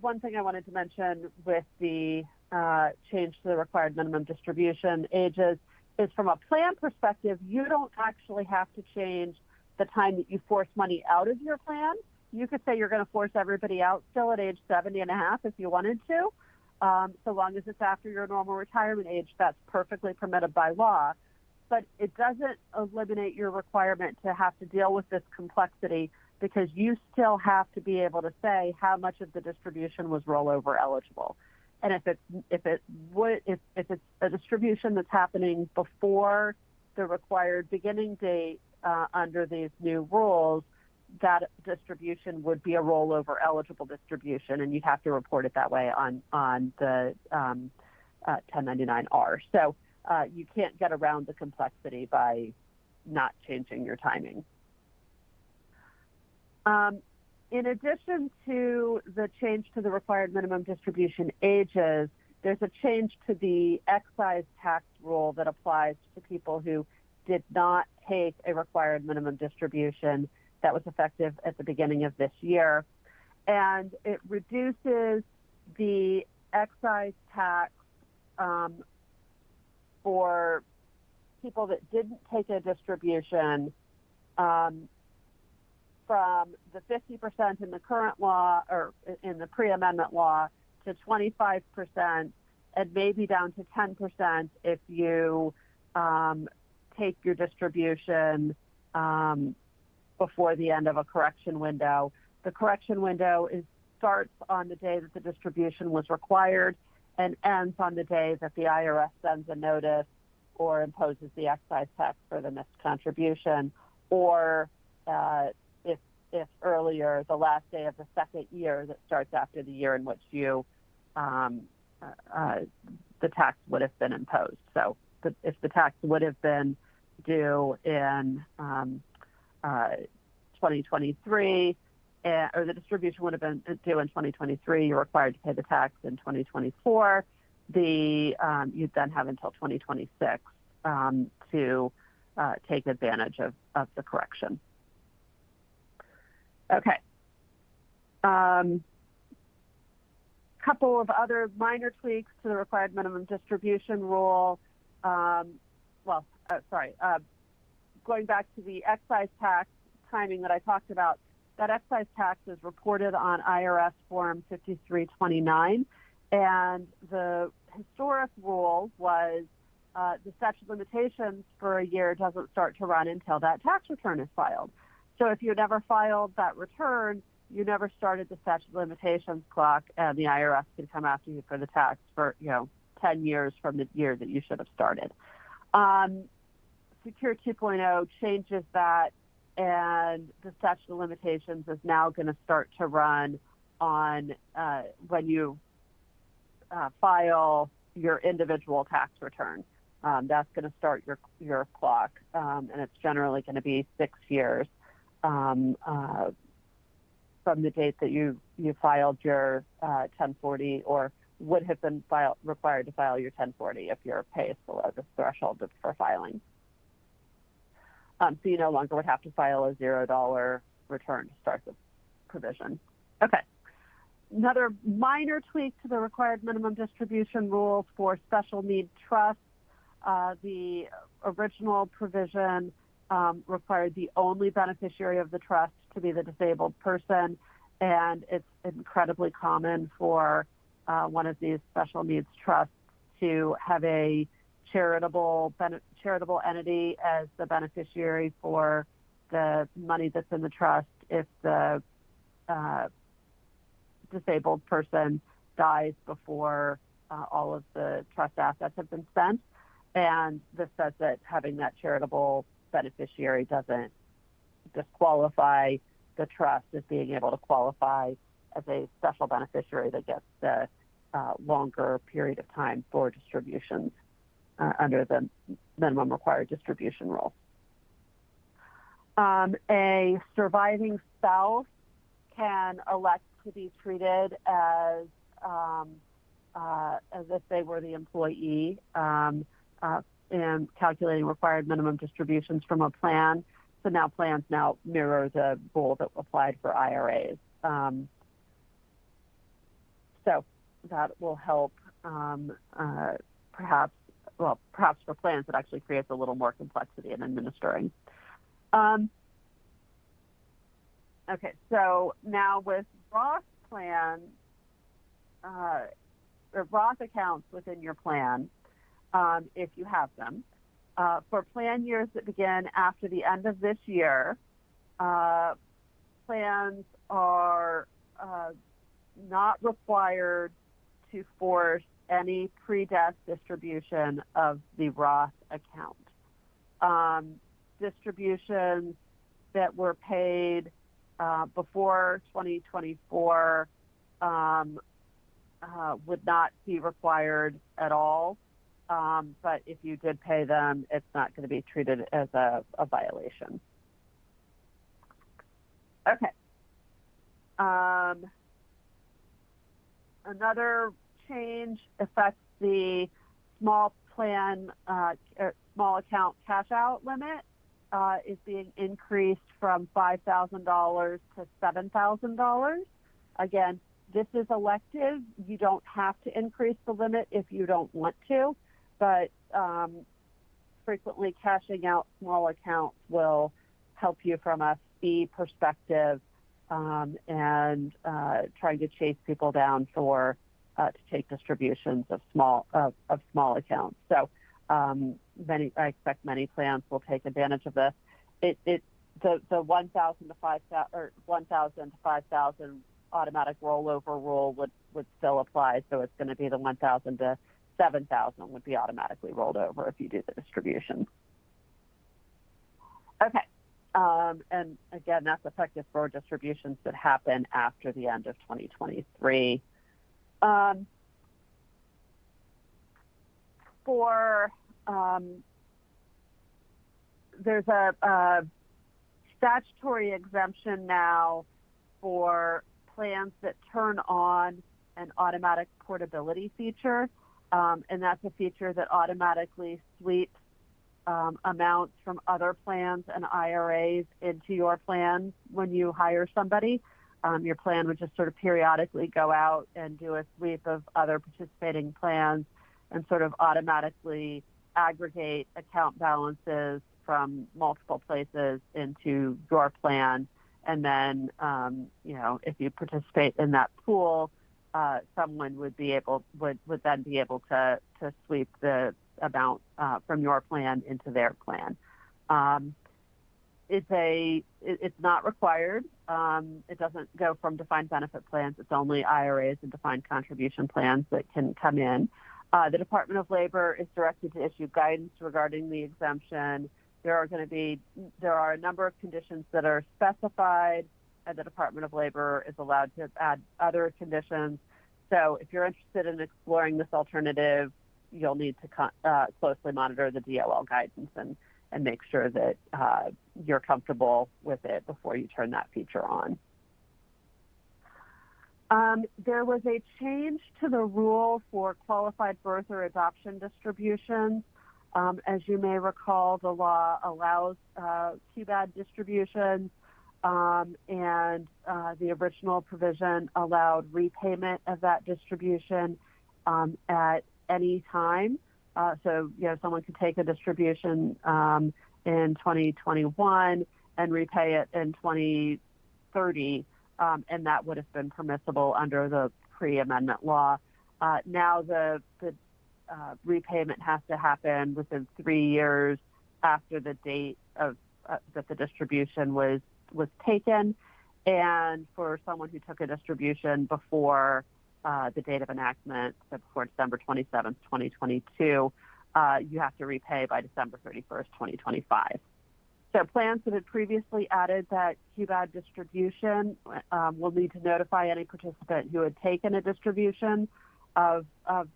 One thing I wanted to mention with the change to the required minimum distribution ages is from a plan perspective, you don't actually have to change the time that you force money out of your plan. you could say you're going to force everybody out still at age 70 and a half if you wanted to. So long as it's after your normal retirement age, that's perfectly permitted by law. But it doesn't eliminate your requirement to have to deal with this complexity, because you still have to be able to say how much of the distribution was rollover eligible. And if it's a distribution that's happening before the required beginning date under these new rules, that distribution would be a rollover eligible distribution, and you'd have to report it that way on the 1099-R. So you can't get around the complexity by not changing your timing. In addition to the change to the required minimum distribution ages, there's a change to the excise tax rule that applies to people who did not take a required minimum distribution that was effective at the beginning of this year. And it reduces the excise tax for people that didn't take a distribution from the 50% in the current law, or in the pre-amendment law, to 25%, and maybe down to 10% if you take your distribution before the end of a correction window. The correction window starts on the day that the distribution was required and ends on the day that the IRS sends a notice or imposes the excise tax for the missed contribution, or if earlier, the last day of the second year that starts after the year in which you the tax would have been imposed. So if the tax would have been due in 2023, or the distribution would have been due in 2023, you're required to pay the tax in 2024. You'd then have until 2026 to take advantage of the correction. Okay. Couple of other minor tweaks to the required minimum distribution rule. Going back to the excise tax timing that I talked about, that excise tax is reported on IRS Form 5329, and the historic rule was the statute of limitations for a year doesn't start to run until that tax return is filed. So if you never filed that return, you never started the statute of limitations clock, and the IRS can come after you for the tax for 10 years from the year that you should have started. Secure 2.0 changes that, and the statute of limitations is now going to start to run on when you file your individual tax return. That's going to start your clock, and it's generally going to be 6 years from the date that you filed your 1040, or would have been required to file your 1040 if your pay is below the threshold for filing. So you no longer would have to file a $0 return to start the provision. Okay. Another minor tweak to the required minimum distribution rules for special need trusts. The original provision required the only beneficiary of the trust to be the disabled person, and it's incredibly common for one of these special needs trusts to have a charitable entity as the beneficiary for the money that's in the trust if the disabled person dies before all of the trust assets have been spent. And this says that having that charitable beneficiary doesn't disqualify the trust as being able to qualify as a special beneficiary that gets the longer period of time for distributions under the minimum required distribution rule. A surviving spouse can elect to be treated as if they were the employee in calculating required minimum distributions from a plan. So now plans mirror the rule that applied for IRAs. So that will help perhaps for plans, it actually creates a little more complexity in administering. Okay, so now with Roth plans, or Roth accounts within your plan, if you have them, for plan years that begin after the end of this year, plans are not required to force any pre-death distribution of the Roth account. Distributions that were paid before 2024 would not be required at all. But if you did pay them, it's not going to be treated as a violation. Okay. Another change affects the small plan, small account cash out limit is being increased from $5,000 to $7,000. Again, this is elective. You don't have to increase the limit if you don't want to, but frequently cashing out small accounts will help you from a fee perspective and trying to chase people down for to take distributions of small accounts. So I expect many plans will take advantage of this. The 1,000 to 5,000 or 1,000 to 5,000 automatic rollover rule would still apply. So it's going to be the 1,000 to 7,000 would be automatically rolled over if you do the distribution. Okay. And again, that's effective for distributions that happen after the end of 2023. There's a statutory exemption now for plans that turn on an automatic portability feature, and that's a feature that automatically sweeps amounts from other plans and IRAs into your plan when you hire somebody. Your plan would just sort of periodically go out and do a sweep of other participating plans and sort of automatically aggregate account balances from multiple places into your plan. And then, if you participate in that pool, someone would then be able to sweep the amount from your plan into their plan. It's not required. It doesn't go from defined benefit plans. It's only IRAs and defined contribution plans that can come in. The Department of Labor is directed to issue guidance regarding the exemption. There are a number of conditions that are specified, and the Department of Labor is allowed to add other conditions. So if you're interested in exploring this alternative, you'll need to closely monitor the DOL guidance and make sure that you're comfortable with it before you turn that feature on. There was a change to the rule for qualified birth or adoption distributions. As you may recall, the law allows QBAD distributions, and the original provision allowed repayment of that distribution at any time. So, someone could take a distribution in 2021 and repay it in 2030, and that would have been permissible under the pre-amendment law. Now the repayment has to happen within 3 years after the date of that the distribution was taken, and for someone who took a distribution before the date of enactment, so before December 27th, 2022, you have to repay by December 31st, 2025. So plans that had previously added that QBAD distribution will need to notify any participant who had taken a distribution of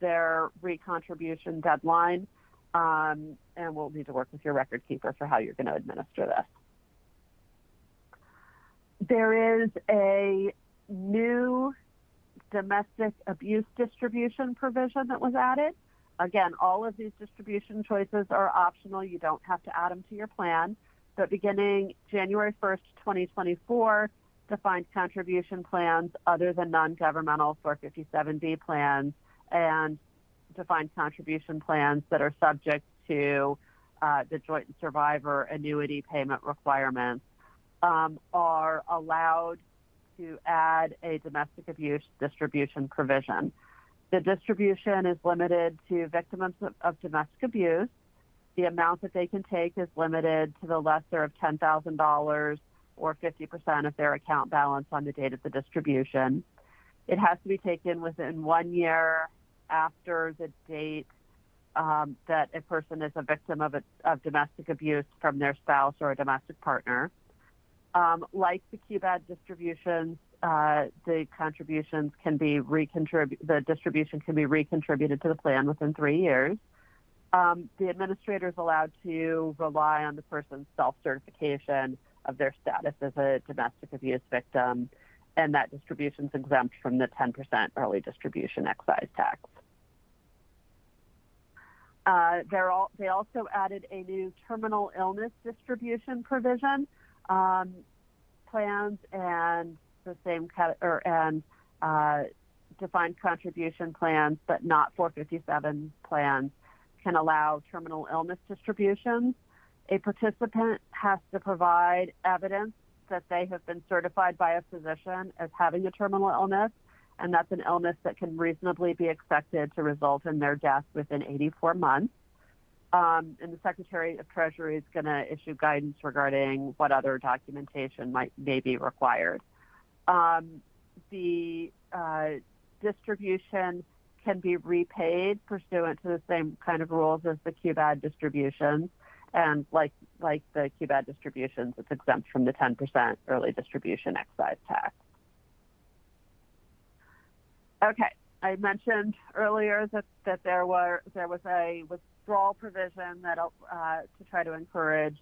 their recontribution deadline, and we'll need to work with your record keeper for how you're going to administer this. There is a new domestic abuse distribution provision that was added. Again, all of these distribution choices are optional. You don't have to add them to your plan. But beginning January 1st, 2024, defined contribution plans other than non-governmental 457B plans and defined contribution plans that are subject to the joint and survivor annuity payment requirements are allowed to add a domestic abuse distribution provision. The distribution is limited to victims of domestic abuse. The amount that they can take is limited to the lesser of $10,000 or 50% of their account balance on the date of the distribution. It has to be taken within 1 year after the date that a person is a victim of domestic abuse from their spouse or a domestic partner. Like the QBAD distributions, the contributions can be the distribution can be recontributed to the plan within 3 years. The administrator is allowed to rely on the person's self-certification of their status as a domestic abuse victim, and that distribution is exempt from the 10% early distribution excise tax. They also added a new terminal illness distribution provision. Plans and the same defined contribution plans, but not 457 plans, can allow terminal illness distributions. A participant has to provide evidence that they have been certified by a physician as having a terminal illness, and that's an illness that can reasonably be expected to result in their death within 84 months. And the Secretary of Treasury is going to issue guidance regarding what other documentation may be required. The distribution can be repaid pursuant to the same kind of rules as the QBAD distributions. And like the QBAD distributions, it's exempt from the 10% early distribution excise tax. Okay, I mentioned earlier that there was a withdrawal provision that to try to encourage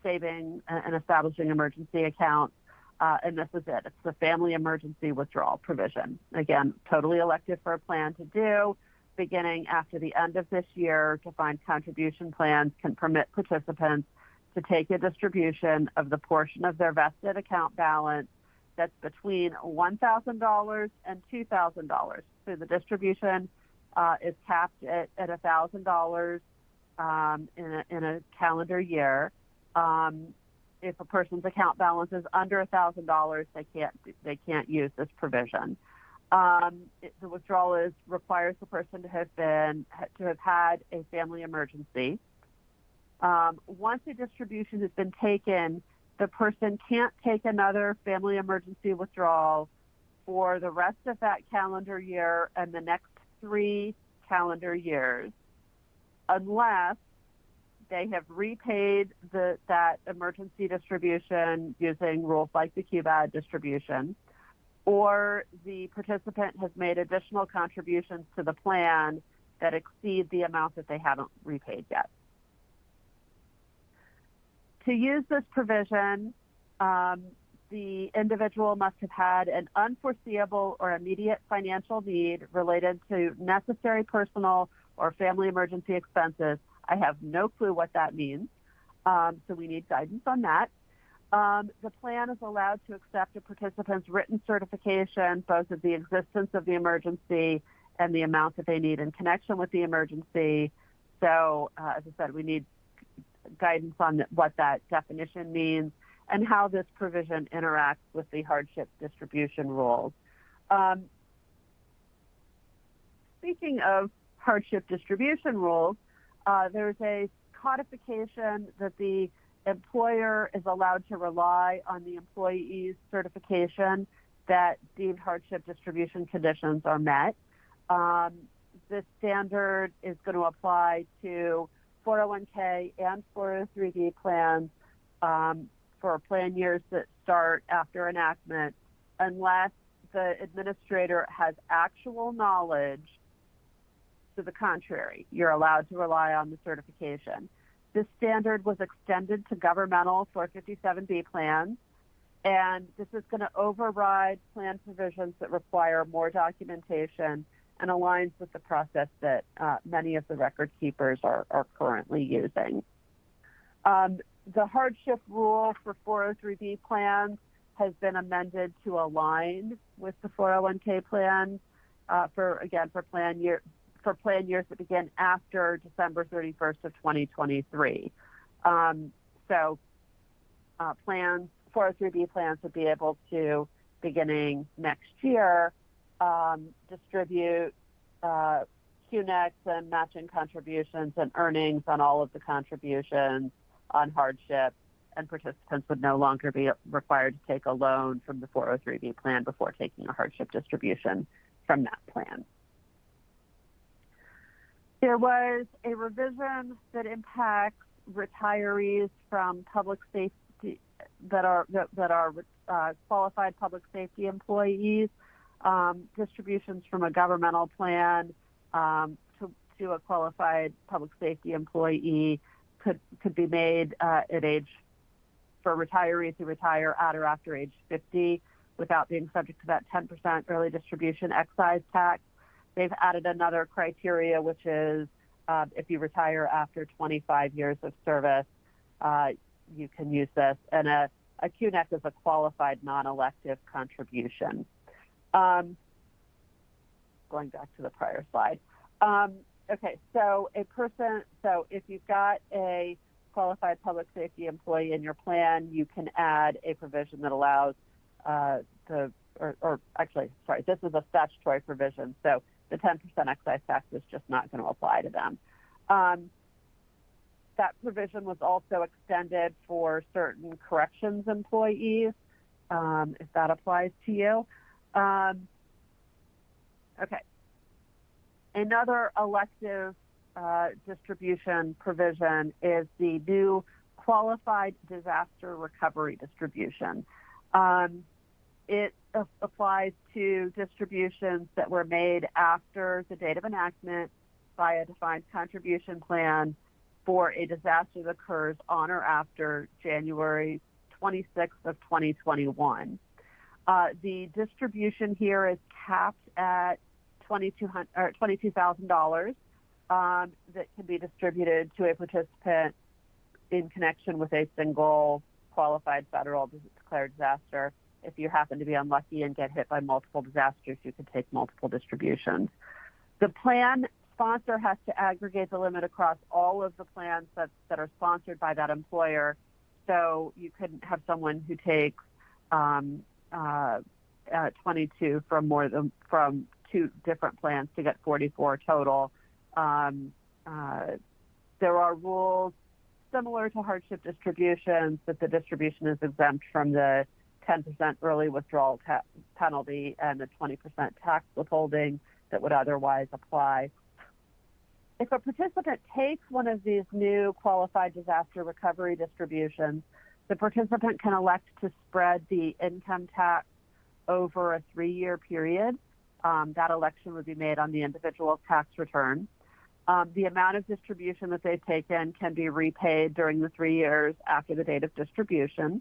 saving and establishing emergency accounts, and this is it. It's the family emergency withdrawal provision. Again, totally elective for a plan to do. Beginning after the end of this year, defined contribution plans can permit participants to take a distribution of the portion of their vested account balance that's between $1,000 and $2,000. So the distribution is capped at $1,000 in a calendar year. If a person's account balance is under $1,000, they can't use this provision. The withdrawal requires the person to have had a family emergency. Once a distribution has been taken, the person can't take another family emergency withdrawal for the rest of that calendar year and the next 3 calendar years unless they have repaid that emergency distribution using rules like the QBAD distribution, or the participant has made additional contributions to the plan that exceed the amount that they haven't repaid yet. To use this provision, the individual must have had an unforeseeable or immediate financial need related to necessary personal or family emergency expenses. I have no clue what that means, so we need guidance on that. The plan is allowed to accept a participant's written certification, both of the existence of the emergency and the amount that they need in connection with the emergency. So, as I said, we need guidance on what that definition means and how this provision interacts with the hardship distribution rules. Speaking of hardship distribution rules, there's a codification that the employer is allowed to rely on the employee's certification that deemed hardship distribution conditions are met. This standard is going to apply to 401k and 403b plans for plan years that start after enactment, unless the administrator has actual knowledge to the contrary. You're allowed to rely on the certification. This standard was extended to governmental 457B plans, and this is going to override plan provisions that require more documentation and aligns with the process that many of the record keepers are currently using. The hardship rule for 403B plans has been amended to align with the 401k plans for plan years that begin after December 31st of 2023. So plans, 403B plans would be able to, beginning next year, distribute QNEX and matching contributions and earnings on all of the contributions on hardship, and participants would no longer be required to take a loan from the 403B plan before taking a hardship distribution from that plan. There was a revision that impacts retirees from public safety that are qualified public safety employees. Distributions from a governmental plan to a qualified public safety employee could be made at age, for retirees who retire at or after age 50 without being subject to that 10% early distribution excise tax. They've added another criteria, which is if you retire after 25 years of service, you can use this. And a QNEC is a qualified non-elective contribution. Going back to the prior slide. Okay, so if you've got a qualified public safety employee in your plan, you can add a provision that allows this is a statutory provision, so the 10% excise tax is just not going to apply to them. That provision was also extended for certain corrections employees, if that applies to you. Okay. Another elective distribution provision is the new qualified disaster recovery distribution. It applies to distributions that were made after the date of enactment by a defined contribution plan for a disaster that occurs on or after January 26th of 2021. The distribution here is capped at $22,000 that can be distributed to a participant in connection with a single qualified federal declared disaster. If you happen to be unlucky and get hit by multiple disasters, you can take multiple distributions. The plan sponsor has to aggregate the limit across all of the plans that are sponsored by that employer. So you couldn't have someone who takes 22 from two different plans to get 44 total. There are rules similar to hardship distributions that the distribution is exempt from the 10% early withdrawal penalty and the 20% tax withholding that would otherwise apply. If a participant takes one of these new qualified disaster recovery distributions, the participant can elect to spread the income tax over a 3-year period. That election would be made on the individual's tax return. The amount of distribution that they've taken can be repaid during the 3 years after the date of distribution.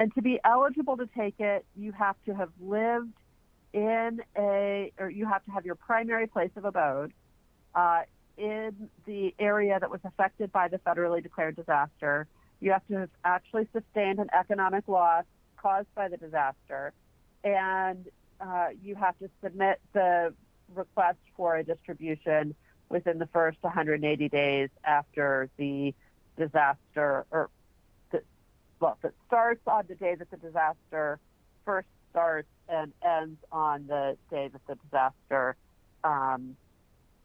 And to be eligible to take it, you have to have lived you have to have your primary place of abode in the area that was affected by the federally declared disaster. You have to have actually sustained an economic loss caused by the disaster, and you have to submit the request for a distribution within the first 180 days after the disaster, that starts on the day that the disaster first starts and ends on the day that the disaster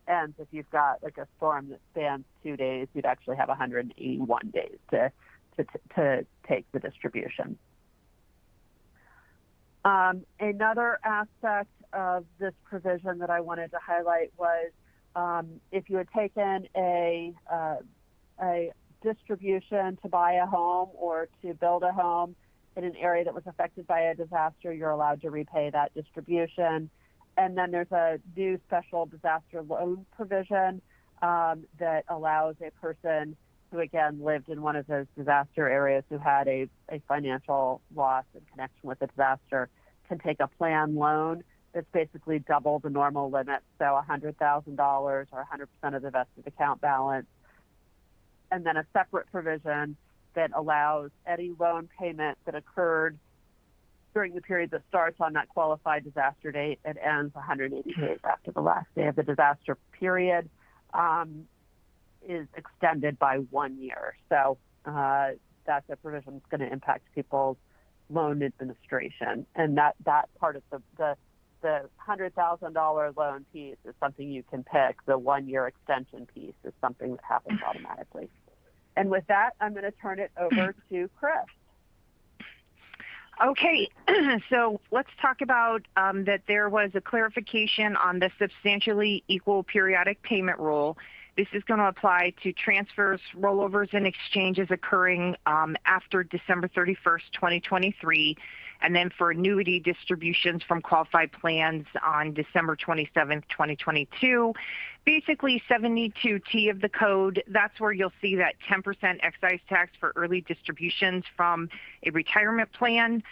ends. If you've got like a storm that spans 2 days, you'd actually have 181 days to take the distribution. Another aspect of this provision that I wanted to highlight was if you had taken a distribution to buy a home or to build a home in an area that was affected by a disaster, you're allowed to repay that distribution. And then there's a new special disaster loan provision that allows a person who, again, lived in one of those disaster areas who had a financial loss in connection with the disaster can take a plan loan that's basically double the normal limit, so $100,000 or 100% of the vested account balance. And then a separate provision that allows any loan payment that occurred during the period that starts on that qualified disaster date and ends 180 days after the last day of the disaster period is extended by 1 year. So that the provision is going to impact people's loan administration, and that part of the $100,000 loan piece is something you can pick. The 1-year extension piece is something that happens automatically. And with that, I'm going to turn it over to Chris. Okay, so let's talk about that there was a clarification on the substantially equal periodic payment rule. This is going to apply to transfers, rollovers, and exchanges occurring after December 31st, 2023, and then for annuity distributions from qualified plans on December 27th, 2022. Basically, 72T of the code, that's where you'll see that 10% excise tax for early distributions from a retirement plan.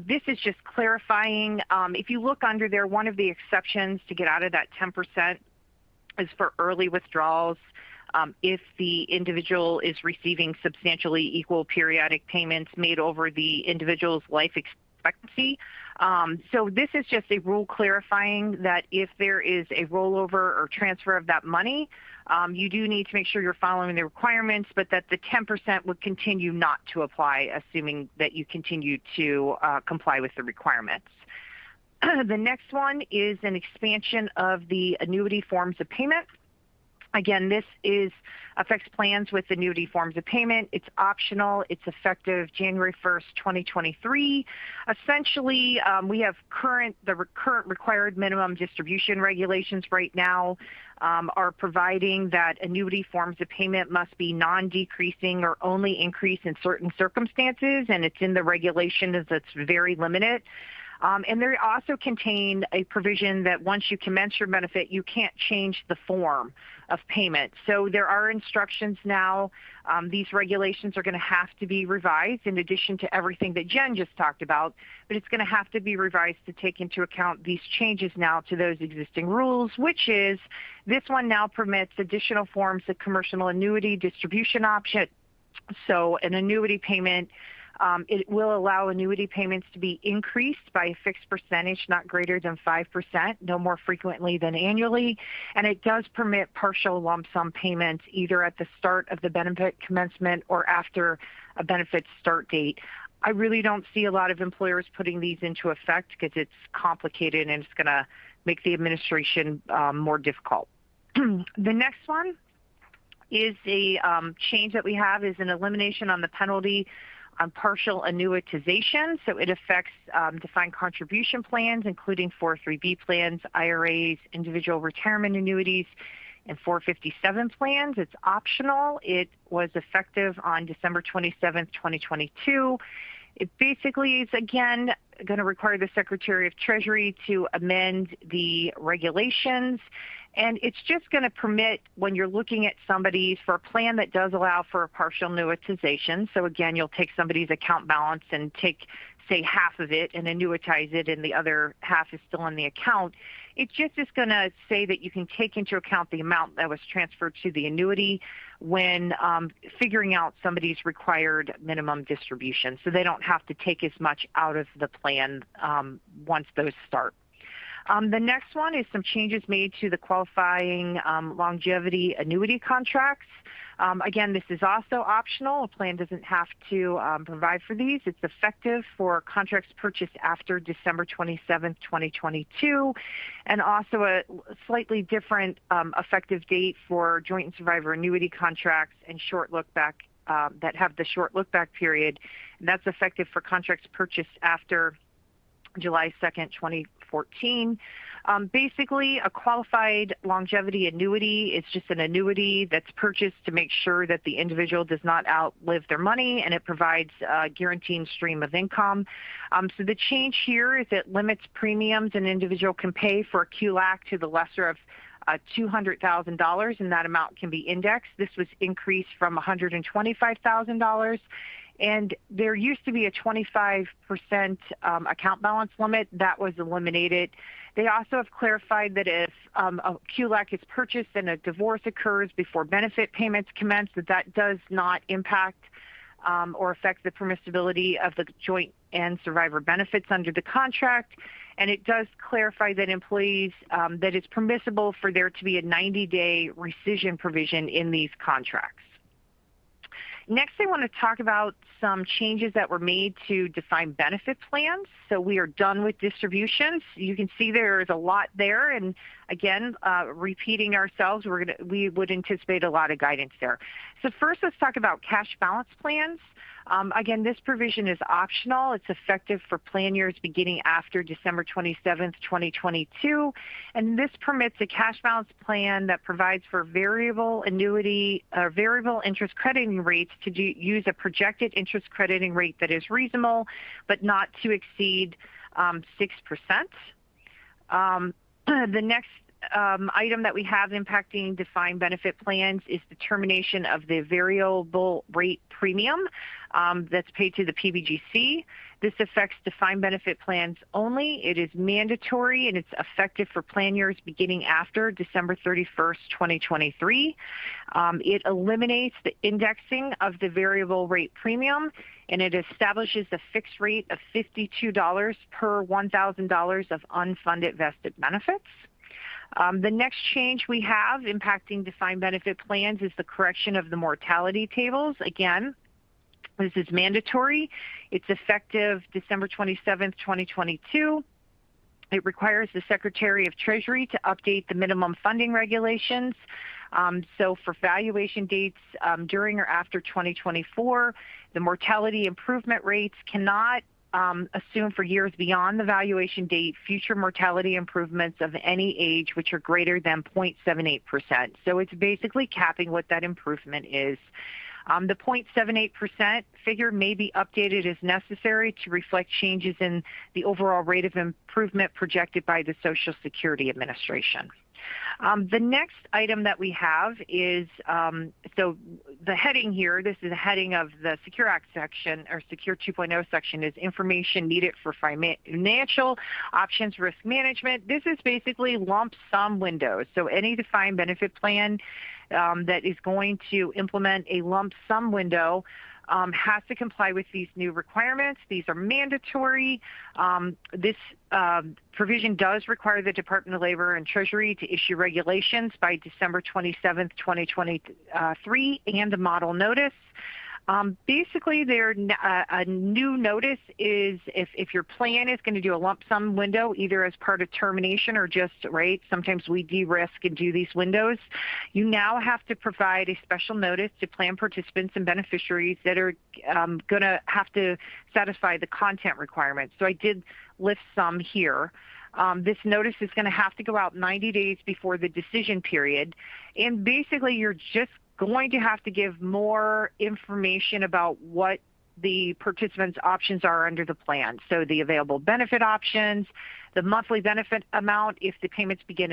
This is just clarifying. If you look under there, one of the exceptions to get out of that 10% is for early withdrawals if the individual is receiving substantially equal periodic payments made over the individual's life expectancy. So this is just a rule clarifying that if there is a rollover or transfer of that money, you do need to make sure you're following the requirements, but that the 10% would continue not to apply, assuming that you continue to comply with the requirements. The next one is an expansion of the annuity forms of payment. Again, this affects plans with annuity forms of payment. It's optional. It's effective January 1st, 2023. Essentially, we have the current required minimum distribution regulations right now are providing that annuity forms of payment must be non-decreasing or only increase in certain circumstances, and it's in the regulation that's very limited. And they also contain a provision that once you commence your benefit, you can't change the form of payment. So there are instructions now. These regulations are going to have to be revised in addition to everything that Jen just talked about, but it's going to have to be revised to take into account these changes now to those existing rules, which is this one now permits additional forms of commercial annuity distribution option. So an annuity payment, it will allow annuity payments to be increased by a fixed percentage, not greater than 5%, no more frequently than annually. And it does permit partial lump sum payments either at the start of the benefit commencement or after a benefit start date. I really don't see a lot of employers putting these into effect because it's complicated and it's going to make the administration more difficult. The next one is a change that we have is an elimination on the penalty on partial annuitization. So it affects defined contribution plans, including 403B plans, IRAs, individual retirement annuities, and 457 plans. It's optional. It was effective on December 27th, 2022. It basically is, again, going to require the Secretary of Treasury to amend the regulations. And it's just going to permit, when you're looking at somebody's, for a plan that does allow for a partial annuitization. So again, you'll take somebody's account balance and take, say, half of it and annuitize it, and the other half is still in the account. It just is going to say that you can take into account the amount that was transferred to the annuity when figuring out somebody's required minimum distribution. So they don't have to take as much out of the plan once those start. The next one is some changes made to the qualifying longevity annuity contracts. Again, this is also optional. A plan doesn't have to provide for these. It's effective for contracts purchased after December 27th, 2022, and also a slightly different effective date for joint and survivor annuity contracts and short look back that have the short look back period. And that's effective for contracts purchased after July 2nd, 2014. Basically, a qualified longevity annuity is just an annuity that's purchased to make sure that the individual does not outlive their money, and it provides a guaranteed stream of income. So the change here is it limits premiums an individual can pay for a QLAC to the lesser of $200,000, and that amount can be indexed. This was increased from $125,000. And there used to be a 25% account balance limit. That was eliminated. They also have clarified that if a QLAC is purchased and a divorce occurs before benefit payments commence, that does not impact or affect the permissibility of the joint and survivor benefits under the contract. And it does clarify that employees, that it's permissible for there to be a 90-day rescission provision in these contracts. Next, I want to talk about some changes that were made to defined benefit plans. So we are done with distributions. You can see there is a lot there, and again, repeating ourselves, we would anticipate a lot of guidance there. So first, let's talk about cash balance plans. Again, this provision is optional. It's effective for plan years beginning after December 27th, 2022. And this permits a cash balance plan that provides for variable annuity or variable interest crediting rates to use a projected interest crediting rate that is reasonable, but not to exceed 6%. The next item that we have impacting defined benefit plans is the termination of the variable rate premium that's paid to the PBGC. This affects defined benefit plans only. It is mandatory, and it's effective for plan years beginning after December 31st, 2023. It eliminates the indexing of the variable rate premium, and it establishes a fixed rate of $52 per $1,000 of unfunded vested benefits. The next change we have impacting defined benefit plans is the correction of the mortality tables. Again, this is mandatory. It's effective December 27th, 2022. It requires the Secretary of Treasury to update the minimum funding regulations. So for valuation dates during or after 2024, the mortality improvement rates cannot assume for years beyond the valuation date future mortality improvements of any age which are greater than 0.78%. So it's basically capping what that improvement is. The 0.78% figure may be updated as necessary to reflect changes in the overall rate of improvement projected by the Social Security Administration. The next item that we have is, so the heading here, this is the heading of the Secure Act section, or Secure 2.0 section, is information needed for financial options risk management. This is basically lump sum windows. So any defined benefit plan that is going to implement a lump sum window has to comply with these new requirements. These are mandatory. This provision does require the Department of Labor and Treasury to issue regulations by December 27th, 2023, and a model notice. Basically, a new notice is if your plan is going to do a lump sum window, either as part of termination or just, right, sometimes we de-risk and do these windows, you now have to provide a special notice to plan participants and beneficiaries that are going to have to satisfy the content requirements. So I did list some here. This notice is going to have to go out 90 days before the decision period. And basically, you're just going to have to give more information about what the participants' options are under the plan. So the available benefit options, the monthly benefit amount, if the payments begin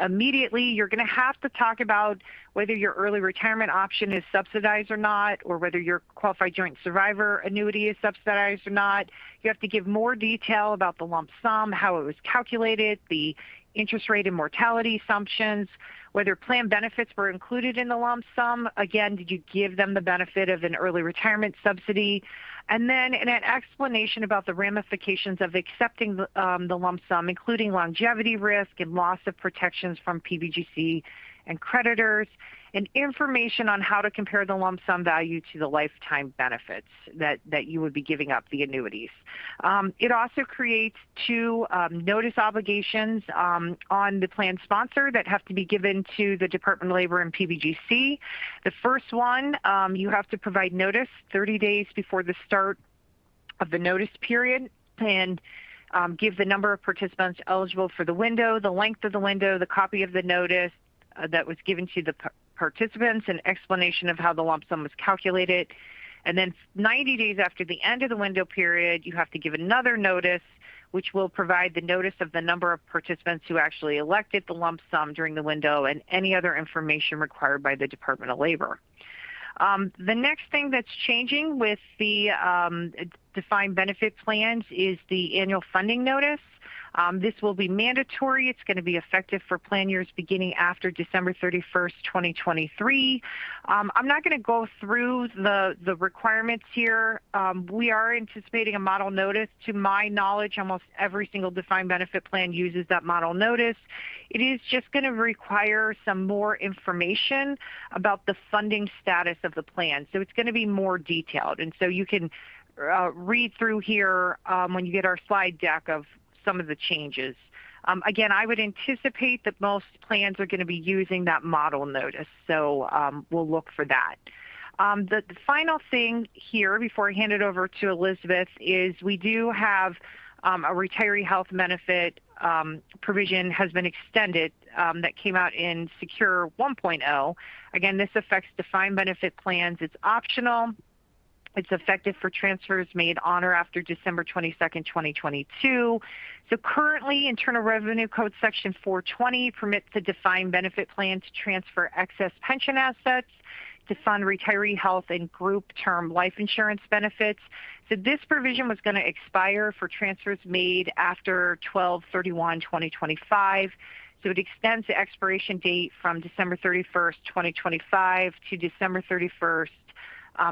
immediately, you're going to have to talk about whether your early retirement option is subsidized or not, or whether your qualified joint survivor annuity is subsidized or not. You have to give more detail about the lump sum, how it was calculated, the interest rate and mortality assumptions, whether plan benefits were included in the lump sum. Again, did you give them the benefit of an early retirement subsidy? And then an explanation about the ramifications of accepting the lump sum, including longevity risk and loss of protections from PBGC and creditors, and information on how to compare the lump sum value to the lifetime benefits that you would be giving up, the annuities. It also creates two notice obligations on the plan sponsor that have to be given to the Department of Labor and PBGC. The first one, you have to provide notice 30 days before the start of the notice period, and give the number of participants eligible for the window, the length of the window, the copy of the notice that was given to the participants, an explanation of how the lump sum was calculated. And then 90 days after the end of the window period, you have to give another notice, which will provide the notice of the number of participants who actually elected the lump sum during the window and any other information required by the Department of Labor. The next thing that's changing with the defined benefit plans is the annual funding notice. This will be mandatory. It's going to be effective for plan years beginning after December 31st, 2023. I'm not going to go through the requirements here. We are anticipating a model notice. To my knowledge, almost every single defined benefit plan uses that model notice. It is just going to require some more information about the funding status of the plan. So it's going to be more detailed. And so you can read through here when you get our slide deck of some of the changes. Again, I would anticipate that most plans are going to be using that model notice. So we'll look for that. The final thing here before I hand it over to Elizabeth is we do have a retiree health benefit provision has been extended that came out in Secure 1.0. Again, this affects defined benefit plans. It's optional. It's effective for transfers made on or after December 22nd, 2022. So currently, Internal Revenue Code Section 420 permits the defined benefit plan to transfer excess pension assets to fund retiree health and group term life insurance benefits. So this provision was going to expire for transfers made after 12/31/2025. So it extends the expiration date from December 31st, 2025 to December 31st,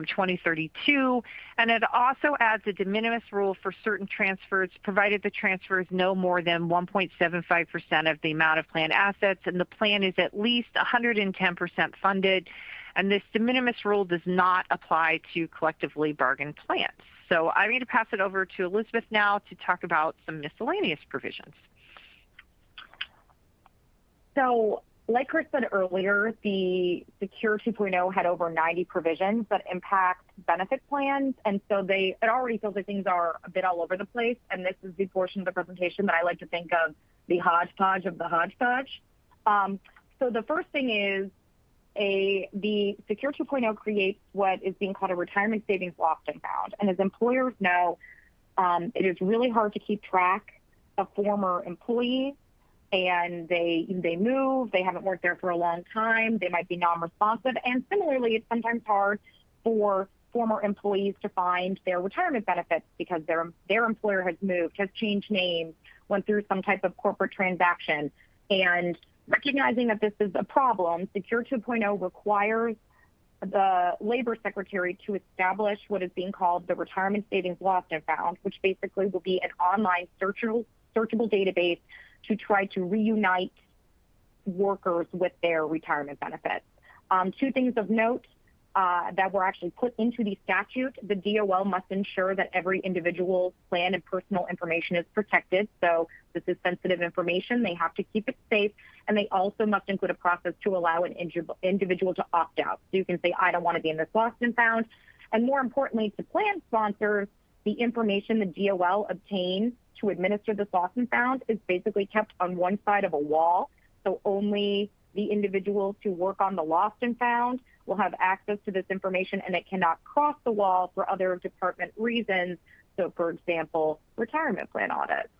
2032. And it also adds a de minimis rule for certain transfers, provided the transfer is no more than 1.75% of the amount of plan assets, and the plan is at least 110% funded. And this de minimis rule does not apply to collectively bargained plans. So I'm going to pass it over to Elizabeth now to talk about some miscellaneous provisions. So like Chris said earlier, the Secure 2.0 had over 90 provisions that impact benefit plans. And so it already feels like things are a bit all over the place. And this is the portion of the presentation that I like to think of the hodgepodge of the hodgepodge. So the first thing is the Secure 2.0 creates what is being called a retirement savings lost and found. And as employers know, it is really hard to keep track of former employees. And they move, they haven't worked there for a long time, they might be non-responsive, and similarly, it's sometimes hard for former employees to find their retirement benefits because their employer has moved, has changed names, went through some type of corporate transaction. And recognizing that this is a problem, Secure 2.0 requires the Labor Secretary to establish what is being called the Retirement Savings Lost and Found, which basically will be an online searchable database to try to reunite workers with their retirement benefits. Two things of note that were actually put into the statute. The DOL must ensure that every individual's plan and personal information is protected. So this is sensitive information. They have to keep it safe. And they also must include a process to allow an individual to opt out. So you can say, I don't want to be in this lost and found. And more importantly, to plan sponsors, the information the DOL obtains to administer this lost and found is basically kept on one side of a wall. So only the individuals who work on the lost and found will have access to this information, and it cannot cross the wall for other department reasons. So for example, retirement plan audits.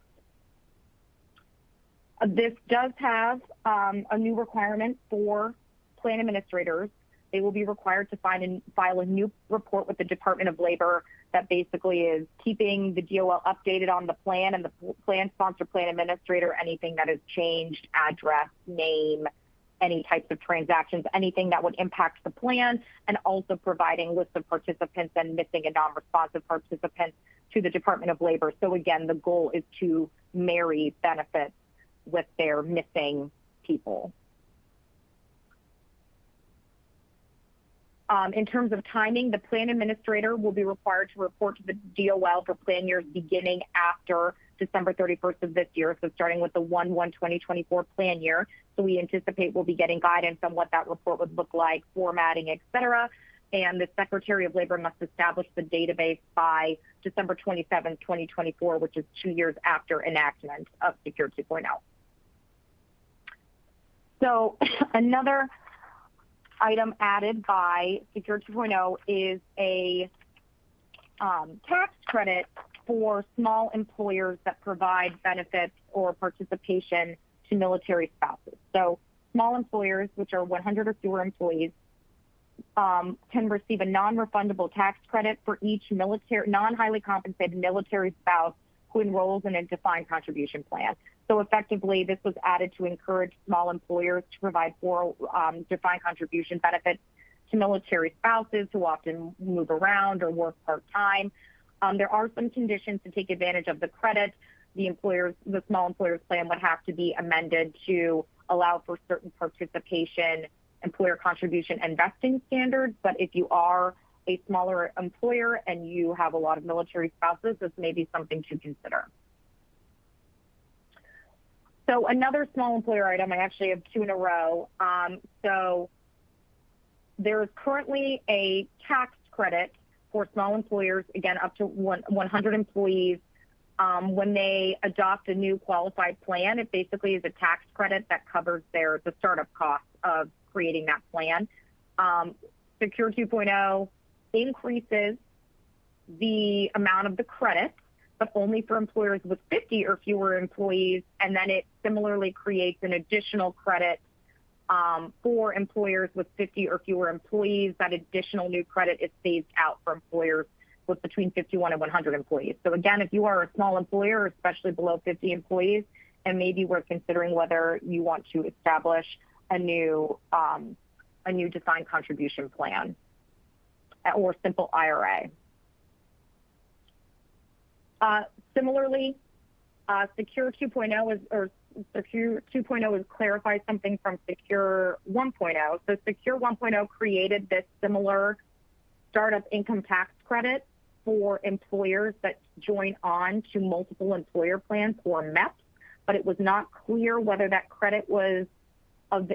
This does have a new requirement for plan administrators. They will be required to file a new report with the Department of Labor that basically is keeping the DOL updated on the plan and the plan sponsor, plan administrator, anything that has changed, address, name, any types of transactions, anything that would impact the plan, and also providing lists of participants and missing and non-responsive participants to the Department of Labor. So again, the goal is to marry benefits with their missing people. In terms of timing, the plan administrator will be required to report to the DOL for plan years beginning after December 31st of this year, so starting with the 1/1/2024 plan year. So we anticipate we'll be getting guidance on what that report would look like, formatting, et cetera. And the Secretary of Labor must establish the database by December 27th, 2024, which is 2 years after enactment of Secure 2.0. So another item added by Secure 2.0 is a tax credit for small employers that provide benefits or participation to military spouses. So small employers, which are 100 or fewer employees, can receive a non-refundable tax credit for each non-highly compensated military spouse who enrolls in a defined contribution plan. So effectively, this was added to encourage small employers to provide defined contribution benefits to military spouses who often move around or work part-time. There are some conditions to take advantage of the credit. The small employers plan would have to be amended to allow for certain participation, employer contribution, and vesting standards. But if you are a smaller employer and you have a lot of military spouses, this may be something to consider. So another small employer item, I actually have two in a row. So there is currently a tax credit for small employers, again, up to 100 employees. When they adopt a new qualified plan, it basically is a tax credit that covers the startup costs of creating that plan. Secure 2.0 increases the amount of the credit, but only for employers with 50 or fewer employees, and then it similarly creates an additional credit for employers with 50 or fewer employees. That additional new credit is phased out for employers with between 51 and 100 employees. So again, if you are a small employer, especially below 50 employees, and maybe we're considering whether you want to establish a new defined contribution plan or simple IRA. Similarly, Secure 2.0 clarifies something from Secure 1.0. So Secure 1.0 created this similar startup income tax credit for employers that join on to multiple employer plans or MEPs, but it was not clear whether that credit was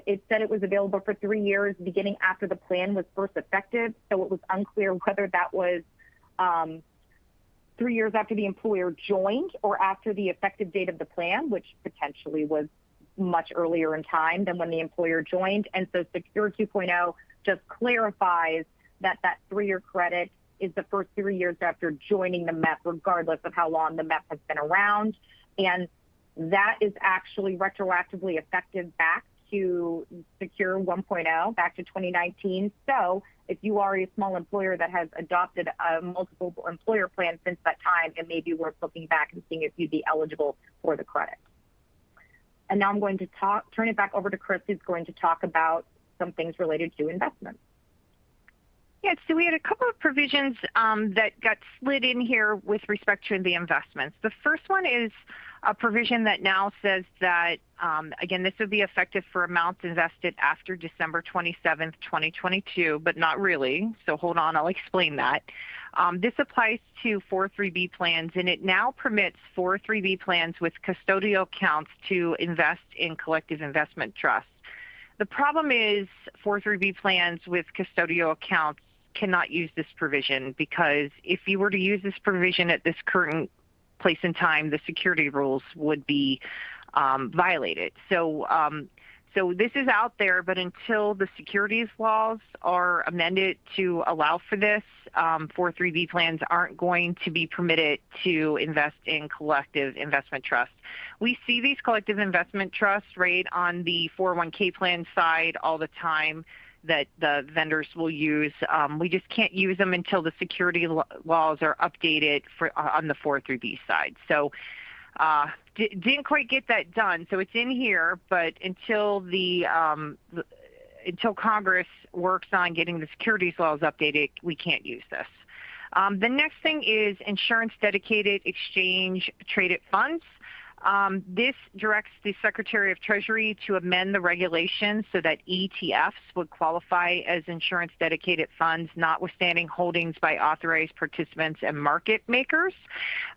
it said it was available for 3 years beginning after the plan was first effective. So it was unclear whether that was 3 years after the employer joined or after the effective date of the plan, which potentially was much earlier in time than when the employer joined. And so Secure 2.0 just clarifies that 3-year credit is the first 3 years after joining the MEP, regardless of how long the MEP has been around. And that is actually retroactively effective back to Secure 1.0, back to 2019. So if you are a small employer that has adopted a multiple employer plan since that time, it may be worth looking back and seeing if you'd be eligible for the credit. And now I'm going to turn it back over to Chris, who's going to talk about some things related to investments. Yeah, so we had a couple of provisions that got slid in here with respect to the investments. The first one is a provision that now says that, again, this would be effective for amounts invested after December 27th, 2022, but not really. So hold on, I'll explain that. This applies to 403B plans, and it now permits 403B plans with custodial accounts to invest in collective investment trusts. The problem is 403B plans with custodial accounts cannot use this provision, because if you were to use this provision at this current place in time, the security rules would be violated. So this is out there, but until the securities laws are amended to allow for this, 403B plans aren't going to be permitted to invest in collective investment trusts. We see these collective investment trusts, right, on the 401k plan side all the time that the vendors will use. We just can't use them until the security laws are updated on the 403B side. So didn't quite get that done. So it's in here, but until until Congress works on getting the securities laws updated, we can't use this. The next thing is insurance dedicated exchange traded funds. This directs the Secretary of Treasury to amend the regulations so that ETFs would qualify as insurance dedicated funds, notwithstanding holdings by authorized participants and market makers.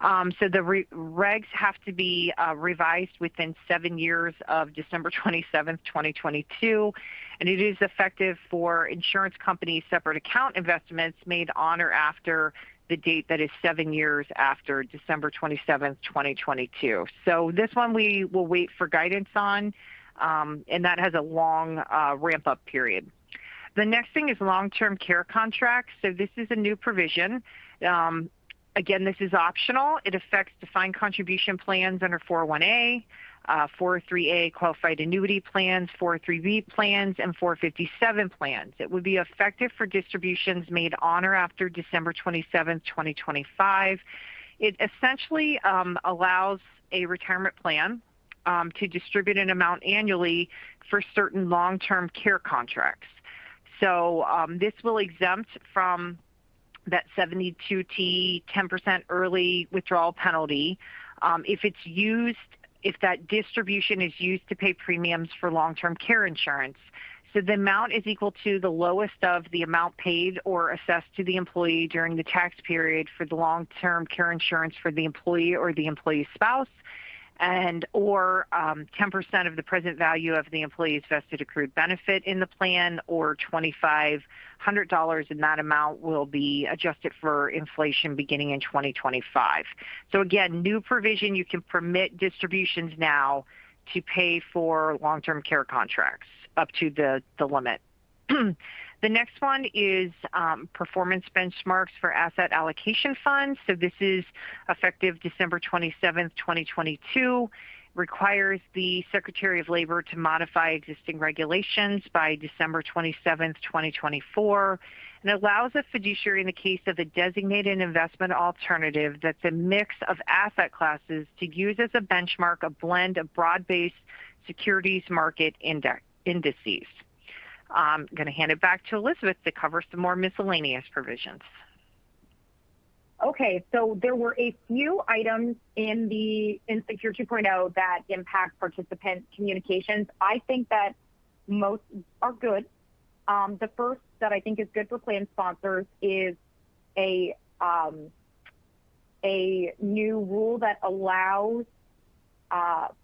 So the regs have to be revised within 7 years of December 27th, 2022. And it is effective for insurance companies' separate account investments made on or after the date that is 7 years after December 27th, 2022. So this one we will wait for guidance on, and that has a long ramp-up period. The next thing is long-term care contracts. So this is a new provision. Again, this is optional. It affects defined contribution plans under 401A, 403A qualified annuity plans, 403B plans, and 457 plans. It would be effective for distributions made on or after December 27th, 2025. It essentially allows a retirement plan to distribute an amount annually for certain long-term care contracts. So this will exempt from that 72T 10% early withdrawal penalty if that distribution is used to pay premiums for long-term care insurance. So the amount is equal to the lowest of the amount paid or assessed to the employee during the tax period for the long-term care insurance for the employee or the employee's spouse, or 10% of the present value of the employee's vested accrued benefit in the plan, or $2,500, and that amount will be adjusted for inflation beginning in 2025. So again, new provision, you can permit distributions now to pay for long-term care contracts up to the limit. The next one is performance benchmarks for asset allocation funds. So this is effective December 27th, 2022. Requires the Secretary of Labor to modify existing regulations by December 27th, 2024, and allows a fiduciary in the case of a designated investment alternative that's a mix of asset classes to use as a benchmark a blend of broad-based securities market indices. I'm going to hand it back to Elizabeth to cover some more miscellaneous provisions. Okay, so there were a few items in Secure 2.0 that impact participant communications. I think that most are good. The first that I think is good for plan sponsors is a new rule that allows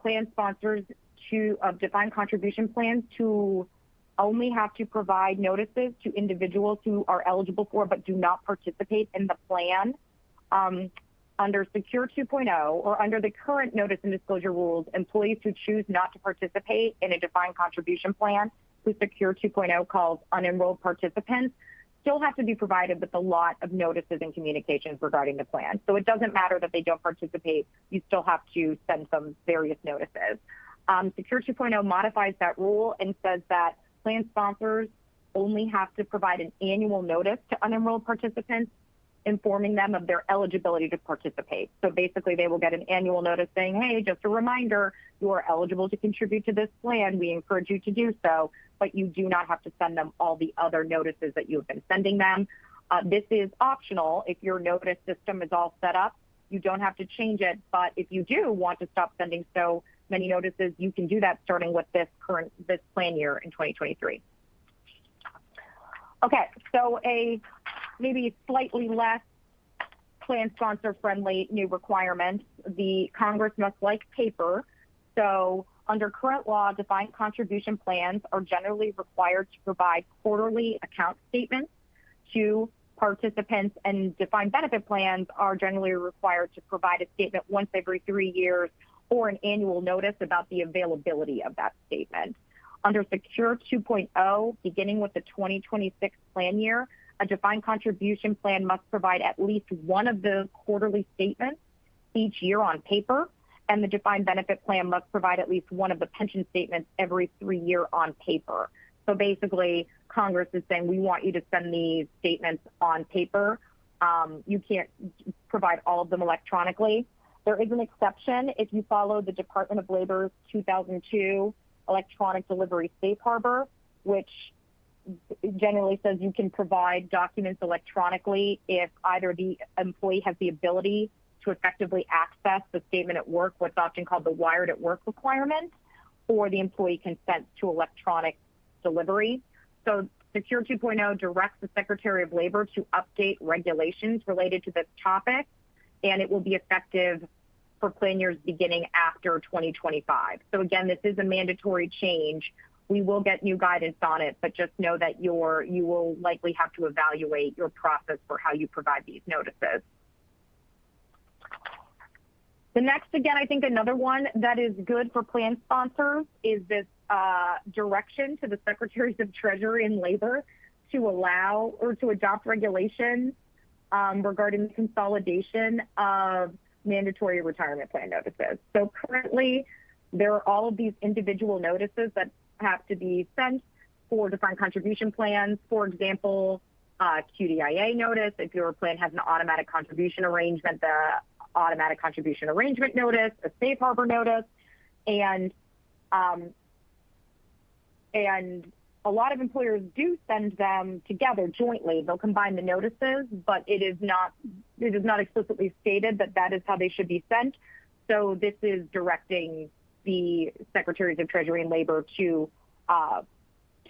plan sponsors of defined contribution plans to only have to provide notices to individuals who are eligible for but do not participate in the plan. Under Secure 2.0 or under the current notice and disclosure rules, employees who choose not to participate in a defined contribution plan, who Secure 2.0 calls unenrolled participants, still have to be provided with a lot of notices and communications regarding the plan. So it doesn't matter that they don't participate, you still have to send some various notices. Secure 2.0 modifies that rule and says that plan sponsors only have to provide an annual notice to unenrolled participants, informing them of their eligibility to participate. So basically they will get an annual notice saying, hey, just a reminder, you are eligible to contribute to this plan. We encourage you to do so, but you do not have to send them all the other notices that you have been sending them. This is optional. If your notice system is all set up, you don't have to change it. But if you do want to stop sending so many notices, you can do that starting with this plan year in 2023. Okay, so a maybe slightly less plan sponsor friendly new requirement. The Congress must like paper. So under current law, defined contribution plans are generally required to provide quarterly account statements to participants, and defined benefit plans are generally required to provide a statement once every 3 years or an annual notice about the availability of that statement. Under Secure 2.0, beginning with the 2026 plan year, a defined contribution plan must provide at least one of the quarterly statements each year on paper, and the defined benefit plan must provide at least one of the pension statements every 3 years on paper. So basically, Congress is saying, we want you to send these statements on paper. You can't provide all of them electronically. There is an exception if you follow the Department of Labor's 2002 electronic delivery safe harbor, which generally says you can provide documents electronically if either the employee has the ability to effectively access the statement at work, what's often called the wired at work requirement, or the employee consents to electronic delivery. So Secure 2.0 directs the Secretary of Labor to update regulations related to this topic, and it will be effective for plan years beginning after 2025. So again, this is a mandatory change. We will get new guidance on it, but just know that you will likely have to evaluate your process for how you provide these notices. The next, again, I think another one that is good for plan sponsors is this direction to the Secretaries of Treasury and Labor to allow or to adopt regulations regarding the consolidation of mandatory retirement plan notices. So currently, there are all of these individual notices that have to be sent for defined contribution plans. For example, QDIA notice, if your plan has an automatic contribution arrangement, the automatic contribution arrangement notice, a safe harbor notice, and a lot of employers do send them together jointly. They'll combine the notices, but it is not explicitly stated that that is how they should be sent. So this is directing the Secretaries of Treasury and Labor to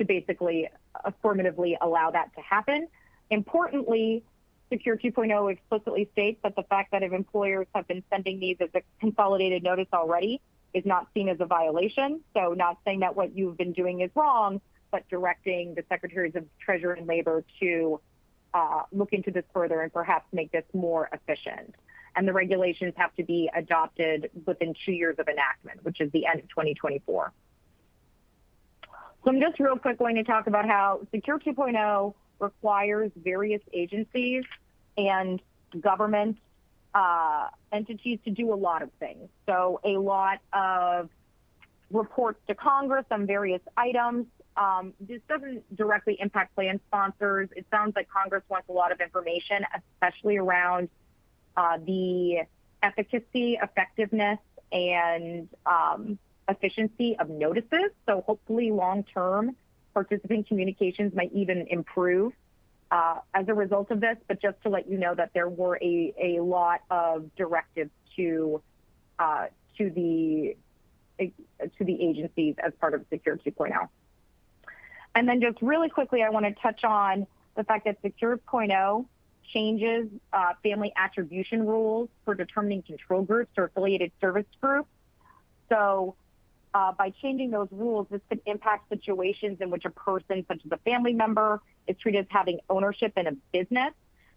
basically affirmatively allow that to happen. Importantly, Secure 2.0 explicitly states that the fact that if employers have been sending these as a consolidated notice already is not seen as a violation. So not saying that what you've been doing is wrong, but directing the Secretaries of Treasury and Labor to look into this further and perhaps make this more efficient. And the regulations have to be adopted within 2 years of enactment, which is the end of 2024. So I'm just real quick going to talk about how Secure 2.0 requires various agencies and government entities to do a lot of things. So a lot of reports to Congress on various items. This doesn't directly impact plan sponsors. It sounds like Congress wants a lot of information, especially around the efficacy, effectiveness, and efficiency of notices. So hopefully long-term participant communications might even improve as a result of this. But just to let you know that there were a lot of directives to the agencies as part of Secure 2.0. And then just really quickly, I want to touch on the fact that Secure 2.0 changes family attribution rules for determining control groups or affiliated service groups. So by changing those rules, this could impact situations in which a person, such as a family member, is treated as having ownership in a business.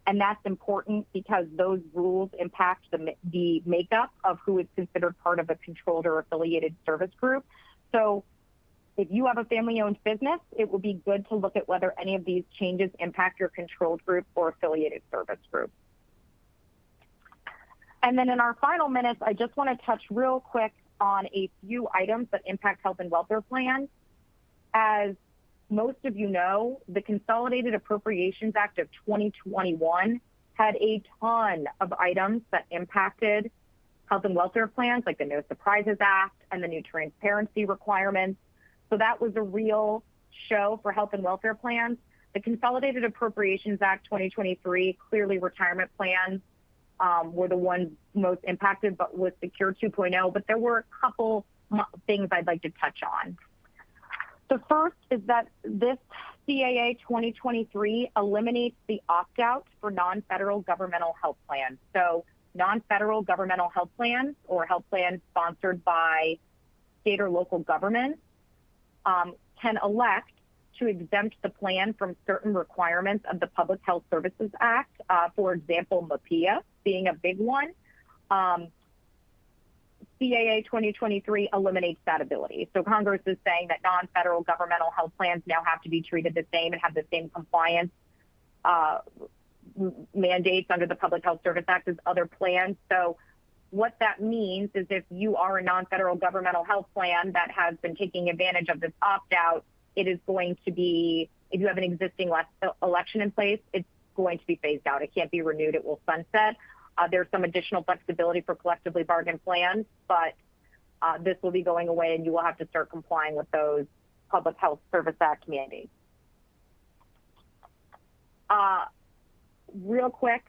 And that's important because those rules impact the makeup of who is considered part of a controlled or affiliated service group. So if you have a family-owned business, it will be good to look at whether any of these changes impact your controlled group or affiliated service group. And then in our final minutes, I just want to touch real quick on a few items that impact health and welfare plans. As most of you know, the Consolidated Appropriations Act of 2021 had a ton of items that impacted health and welfare plans, like the No Surprises Act and the new transparency requirements. So that was a real show for health and welfare plans. The Consolidated Appropriations Act 2023, clearly retirement plans were the ones most impacted, but with Secure 2.0. But there were a couple things I'd like to touch on. The first is that this CAA 2023 eliminates the opt-out for non-federal governmental health plans. So non-federal governmental health plans or health plans sponsored by state or local governments can elect to exempt the plan from certain requirements of the Public Health Services Act, for example, MAPIA being a big one. CAA 2023 eliminates that ability. So Congress is saying that non-federal governmental health plans now have to be treated the same and have the same compliance mandates under the Public Health Service Act as other plans. So what that means is if you are a non-federal governmental health plan that has been taking advantage of this opt-out, it is going to be, if you have an existing election in place, it's going to be phased out. It can't be renewed. It will sunset. There's some additional flexibility for collectively bargained plans, but this will be going away and you will have to start complying with those Public Health Service Act mandates. Real quick,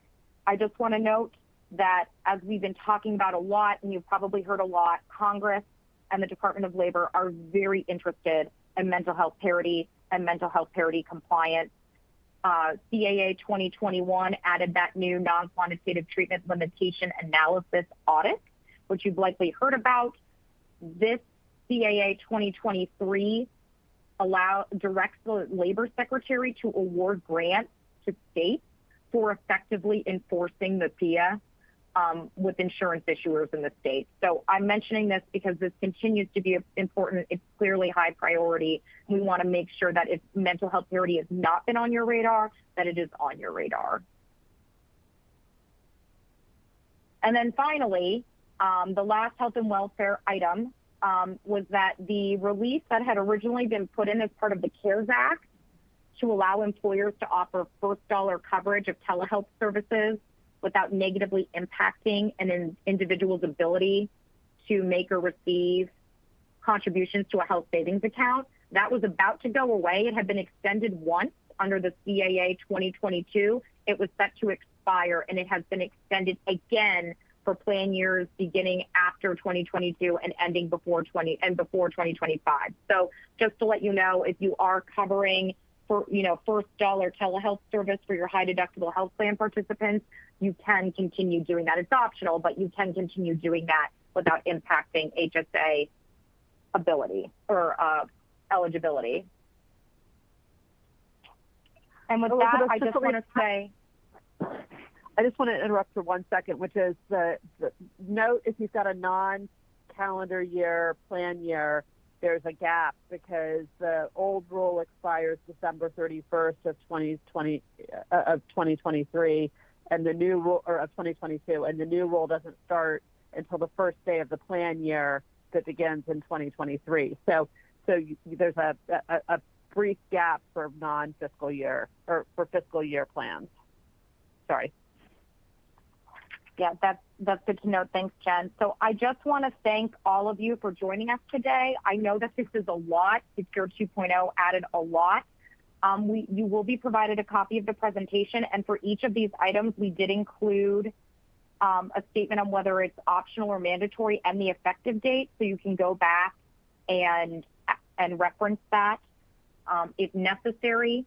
I just want to note that as we've been talking about a lot, and you've probably heard a lot, Congress and the Department of Labor are very interested in mental health parity and mental health parity compliance. CAA 2021 added that new non-quantitative treatment limitation analysis audit, which you've likely heard about. This CAA 2023 directs the Labor Secretary to award grants to states for effectively enforcing the PIA with insurance issuers in the state. So I'm mentioning this because this continues to be important. It's clearly high priority. We want to make sure that if mental health parity has not been on your radar, that it is on your radar. And then finally, the last health and welfare item was that the relief that had originally been put in as part of the CARES Act to allow employers to offer first dollar coverage of telehealth services without negatively impacting an individual's ability to make or receive contributions to a health savings account. That was about to go away. It had been extended once under the CAA 2022. It was set to expire, and it has been extended again for plan years beginning after 2022 and ending before 2025. So just to let you know, if you are covering for first dollar telehealth service for your high deductible health plan participants, you can continue doing that. It's optional, but you can continue doing that without impacting HSA ability or eligibility. And with that, I just want to say, I just want to interrupt for 1 second, which is the note, if you've got a non-calendar year plan year, there's a gap because the old rule expires December 31st of 2023, and the new rule, or of 2022, and the new rule doesn't start until the first day of the plan year that begins in 2023. So there's a brief gap for non-fiscal year or for fiscal year plans. Sorry. Yeah, that's good to know. Thanks, Jen. So I just want to thank all of you for joining us today. I know that this is a lot. Secure 2.0 added a lot. You will be provided a copy of the presentation, and for each of these items, we did include a statement on whether it's optional or mandatory and the effective date, so you can go back and reference that if necessary.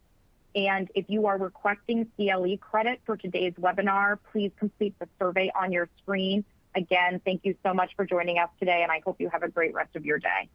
And if you are requesting CLE credit for today's webinar, please complete the survey on your screen. Again, thank you so much for joining us today, and I hope you have a great rest of your day.